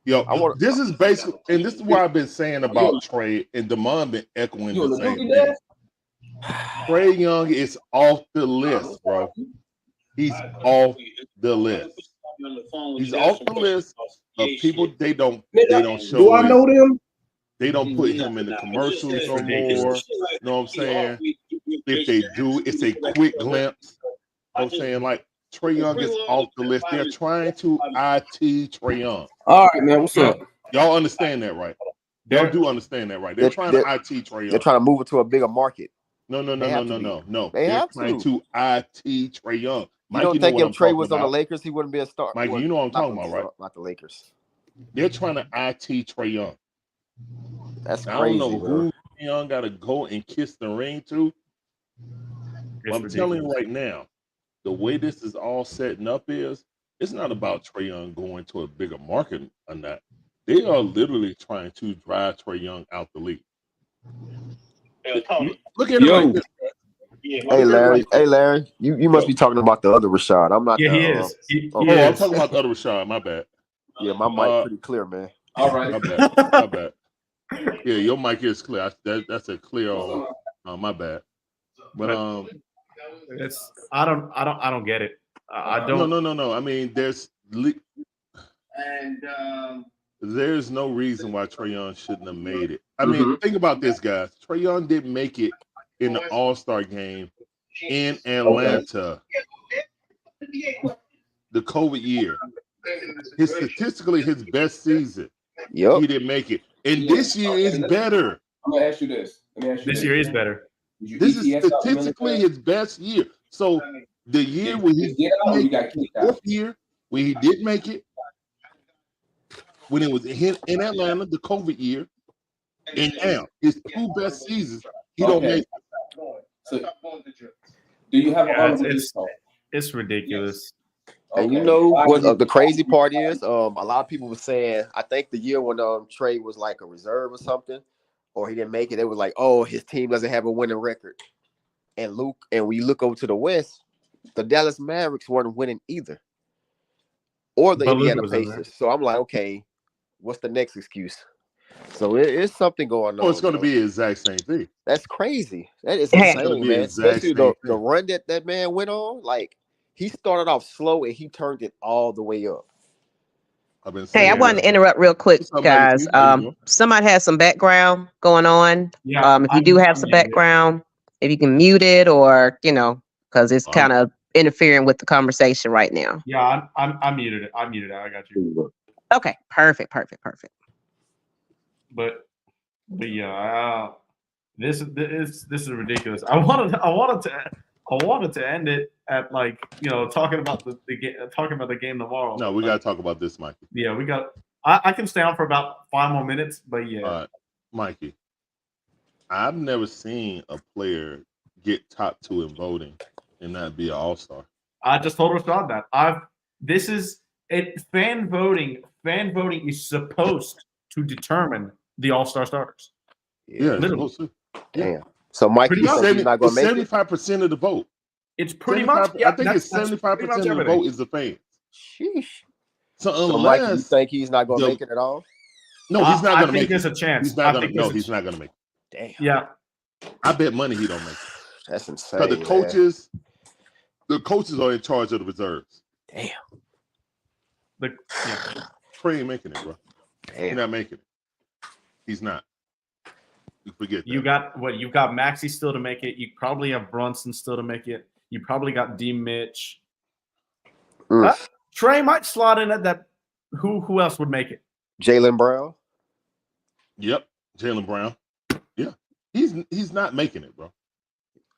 Yo, I wanna- this is basically, and this is what I've been saying about Trae, and Demond been echoing You on the the same Dookie thing. Dash? Trae Young is off the list, bro. He's off the list. He's off the list of people they don't show. Do I know them? They don't put him in the commercials no more. You know what I'm saying? If they do, it's a quick glimpse. You know what I'm saying? Like, Trae Young is off the list. They're trying to IT Trae Young. All right, man. What's up? Y'all understand that, right? Y'all do understand that, right? They're trying to IT Trae They're Young. trying to move it to a bigger market. No. They They're have trying to. to IT Trae Young. You Mike, don't know think what if I'm Trey talking was on the about. Lakers, he wouldn't be a star? Mikey, you know what I'm talking about, right? Not the Lakers. They're trying to IT Trae Young. That's I crazy, don't know bro. who Trae Young got to go and kiss the ring to. It's I'm telling you ridiculous. right now, the way this is all setting up is, it's not about Trae Young going to a bigger market or not. They are literally trying to drive Trae Young out the league. Look at it like this. Hey Larry, you must be talking about the other Rashad. I'm not. Yeah, the, he is. He Oh, is. I'm talking about the other Rashad. My bad. Yeah, my mic pretty clear, man. All right. My bad. Yeah, your mic is clear. That's a clear on my bad. But It's I don't get it. I don't. no. I mean, there's no reason why Trae Young shouldn't have made it. I mean, think about this, guys. Trae Young didn't make it in the All-Star game in Atlanta. The COVID year. Statistically his best season. Yep. He didn't make it. And this year is better. I'm gonna ask you this. This year is better. This is statistically his best year. So the year when he fourth year when he did make it, when it was in Atlanta, the COVID year, and now his 2 best seasons, he don't make it. So, do you have It's ridiculous. And you know what the crazy part is? A lot of people were saying, I think the year when Trae was like a reserve or something, or he didn't make it, it was like, oh, his team doesn't have a winning record. And we look over to the West, the Dallas Mavericks weren't winning either, or the Indiana Pacers. So I'm like, okay, what's the next excuse? So it's something going on. Oh, it's going to be the exact same thing. That's crazy. That is insane, man. Especially the run that man went on. Like, he started off slow and he turned it all the way up. Hey, I want to interrupt real quick, guys. Somebody has some background going on. Yeah, if you do have some background, if you can mute it, or because it's kind of interfering with the conversation right now. Yeah, I muted it. I got you. Okay, perfect. But yeah, this is ridiculous. I wanted to end it at talking about the game tomorrow. No, we got to talk about this, Mikey. Yeah, we got. I can stay on for about 5 more minutes, but yeah. Mikey, I've never seen a player get top 2 in voting and not be an all-star. I just told Rashad that. This is it. Fan voting is supposed to determine the all-star starters. Yeah, literally. Damn. So Mikey, he's not going to make it. 75% of the vote. It's pretty much. I think it's 75% of the vote is the fans. Sheesh. So Mikey, you think he's not going to make it at all? No, he's not going to make it. I think there's a chance. He's not going to. He's not going to make it. Damn. Yeah. I bet money he don't make it. That's insane. Because the coaches are in charge of the reserves. Damn. Trae ain't making it, bro. Damn. He's not making it. He's not. You forget that. You got what? You've got Maxey still to make it. You probably have Brunson still to make it. You probably got D. Mitch. Trae might slot in at that. Who else would make it? Jaylen Brown. Yep, Jaylen Brown. Yeah, he's not making it, bro.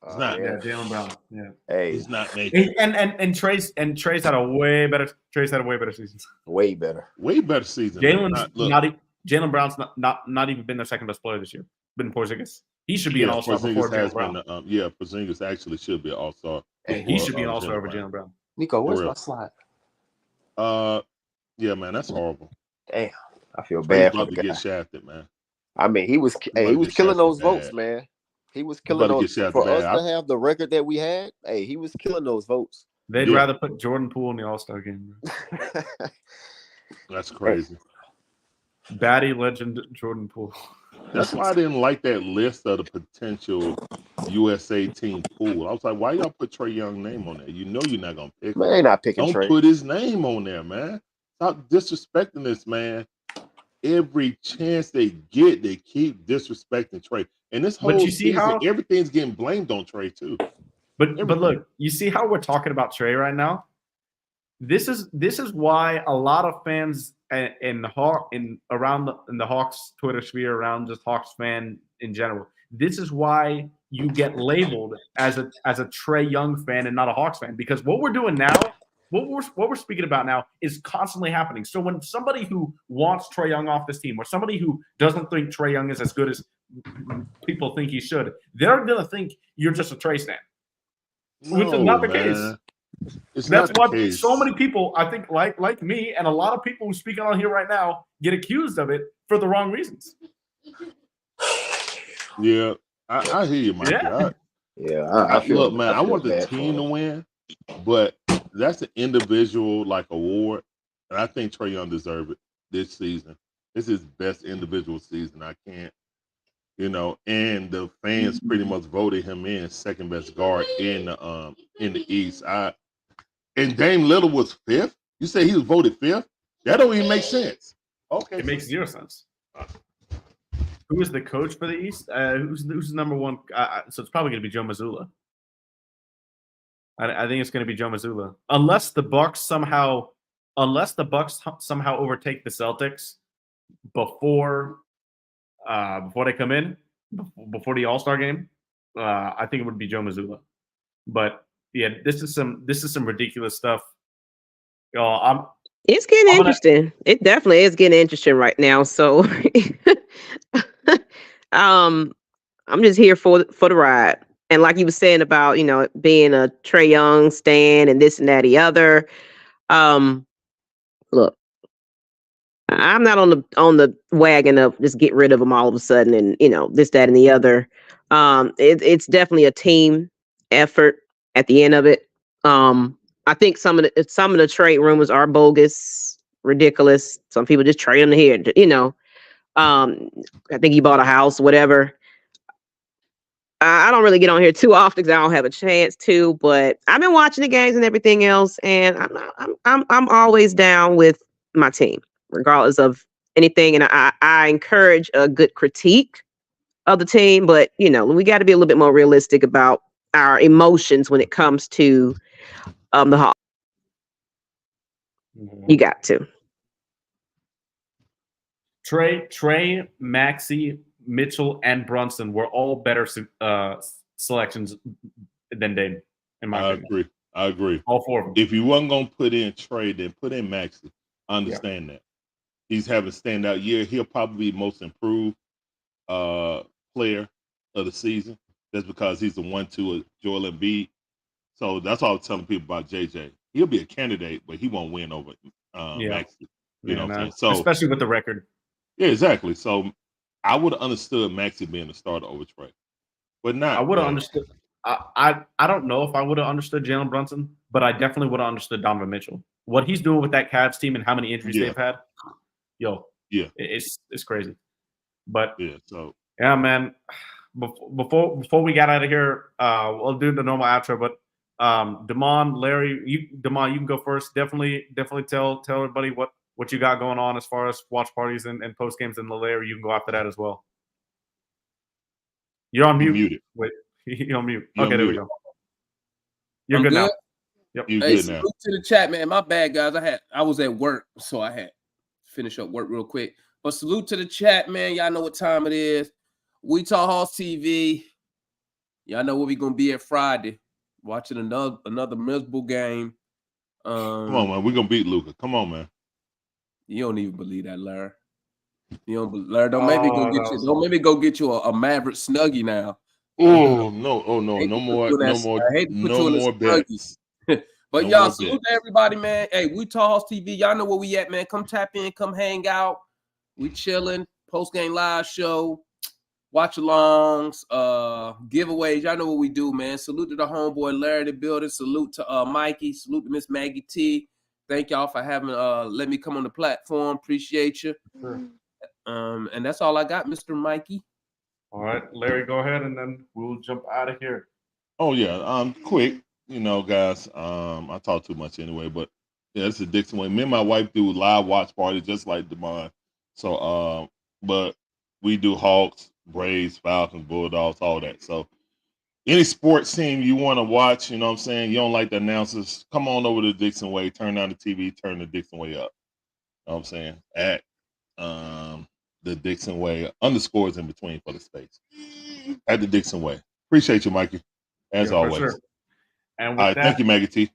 He's not. Yeah, Jaylen Brown. Yeah. Hey, he's not making it. And Trae's had a way better. Trae's had a way better season. Way better season. Jaylen Brown's not even been their second best player this year. Been Porzingis. He should be an all-star before Jaylen Brown. Porzingis actually should be an all-star. And he should be an all-star over Jaylen Brown. Nico, where's my slide? Yeah, man, that's horrible. Damn, I feel bad for the guy. Get shafted, man. I mean, he was killing those votes, man. He was killing those. For us to have the record that we had, he was killing those votes. They'd rather put Jordan Poole in the All-Star game. That's crazy. Batty legend Jordan Poole. That's why I didn't like that list of the potential USA team pool. I was like, why y'all put Trae Young's name on there? You know you're not gonna pick him. Man, not picking Trae. Don't put his name on there, man. Stop disrespecting this man. Every chance they get, they keep disrespecting Trae. And this whole season, everything's getting blamed on Trae too. But look, you see how we're talking about Trae right now? This is why a lot of fans in the Hawks Twitter sphere, around just Hawks fan in general, this is why you get labeled as a Trae Young fan and not a Hawks fan, because what we're doing now, what we're speaking about now, is constantly happening. So when somebody who wants Trae Young off this team, or somebody who doesn't think Trae Young is as good as people think he should, they're gonna think you're just a Trae stan, which is not the case. That's why so many people, I think, like me and a lot of people who speak on here right now, get accused of it for the wrong reasons. Yeah, I hear you, Mike. I feel. Look, man, I want the team to win, but that's an individual award, and I think Trae Young deserves it this season. It's his best individual season. I can't, and the fans pretty much voted him in second best guard in the East. And Dame Lillard was fifth. You say he was voted fifth? That don't even make sense. Okay, It makes zero sense. Who is the coach for the East? Who's number one? So it's probably going to be Joe Mazzulla. I think it's going to be Joe Mazzulla, unless the Bucks somehow overtake the Celtics before they come in, before the All-Star game. I think it would be Joe Mazzulla. But yeah, this is some ridiculous stuff. It's getting interesting. It definitely is getting interesting right now. So, I'm just here for the ride. And like you were saying about, being a Trae Young stan and this and that, the other. Look, I'm not on the wagon of just get rid of them all of a sudden and, this, that, and the other. It's definitely a team effort at the end of it. I think some of the trade rumors are bogus, ridiculous. Some people just trade them here, I think he bought a house, whatever. I don't really get on here too often because I don't have a chance to, but I've been watching the games and everything else, and I'm always down with my team, regardless of anything. And I encourage a good critique of the team, but we got to be a little bit more realistic about our emotions when it comes to the Hawks. You got to. Trae, Maxey, Mitchell, and Brunson were all better selections than Dame, in my opinion. I agree. All four of them. If you weren't going to put in Trae, then put in Maxey. I understand that. He's having a standout year. He'll probably be most improved player of the season. That's because he's the 1-2 of Joel Embiid. So that's all I was telling people about JJ. He'll be a candidate, but he won't win over Maxey. You know what I'm saying? So, especially with the record. Yeah, exactly. So I would have understood Maxey being the starter over Trae, but not. I would have understood. I don't know if I would have understood Jalen Brunson, but I definitely would have understood Donovan Mitchell. What he's doing with that Cavs team and how many injuries they've had, it's crazy. But man. Before we got out of here, we'll do the normal outro. But Damon, Larry, Damon, you can go first. Definitely tell everybody what you got going on as far as watch parties and post games, and Larry, you can go after that as well. You're on mute. Muted. Wait, you're on mute. You're okay, there we go. You're good now. Yep. Hey, good salute now. to the chat, man. My bad, guys. I was at work, so I had to finish up work real quick. But salute to the chat, man. Y'all know what time it is. We Talk Hawks TV. Y'all know where we gonna be at Friday, watching another miserable game. Come on, man. We're gonna beat Luka. Come on, man. You don't even believe that, Larry. You don't, Larry. Don't maybe go get you a Maverick Snuggie now. Oh no! No more bets. But y'all, salute to everybody, man. Hey, We Talk Hawks TV. Y'all know where we at, man. Come tap in, come hang out. We chilling. Post game live show. Watch alongs, giveaways. Y'all know what we do, man. Salute to the homeboy Larry the building. Salute to Mikey. Salute to Ms Maggie T. Thank y'all for having let me come on the platform. Appreciate you. Sure. And that's all I got, Mr. Mikey. All right, Larry, go ahead, and then we'll jump out of here. Oh yeah, quick. Guys. I talk too much anyway, but yeah, it's the Dixon way. Me and my wife do live watch parties just like Damon. So, but we do Hawks, Braves, Falcons, Bulldogs, all that. So any sports team you want to watch, you know what I'm saying, you don't like the announcers, come on over to Dixon Way, turn on the TV, turn the Dixon Way up. You know what I'm saying? At the Dixon Way, underscores in between for the space. At the Dixon Way. Appreciate you, Mikey, as always. Sure. And all right, thank you, Maggie T.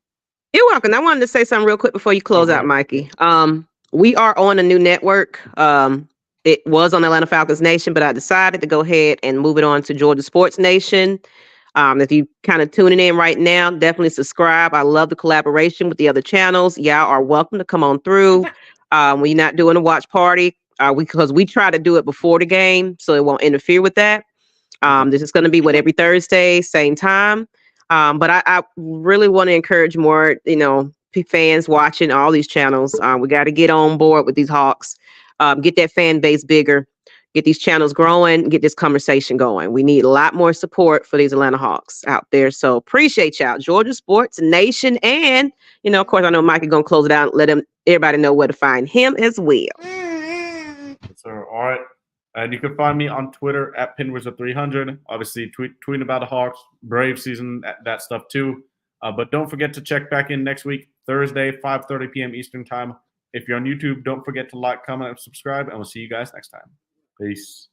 You're welcome. I wanted to say something real quick before you close out, Mikey. We are on a new network. It was on Atlanta Falcons Nation, but I decided to go ahead and move it on to Georgia Sports Nation. If you kind of tuning in right now, definitely subscribe. I love the collaboration with the other channels. Y'all are welcome to come on through. When you're not doing a watch party, because we try to do it before the game, so it won't interfere with that. This is going to be every Thursday, same time. But I really want to encourage more, fans watching all these channels. We got to get on board with these Hawks. get that fan base bigger, get these channels growing, get this conversation going. We need a lot more support for these Atlanta Hawks out there. So appreciate y'all, Georgia Sports Nation. And, of course, I know Mike is going to close it out. Let everybody know where to find him as well. Yes, sir. All right. And you can find me on Twitter at PinWizard300. Obviously, tweeting about the Hawks, Brave season, that stuff too. But don't forget to check back in next week, Thursday, 5:30 p.m. Eastern time. If you're on YouTube, don't forget to like, comment, and subscribe. And we'll see you guys next time. Peace.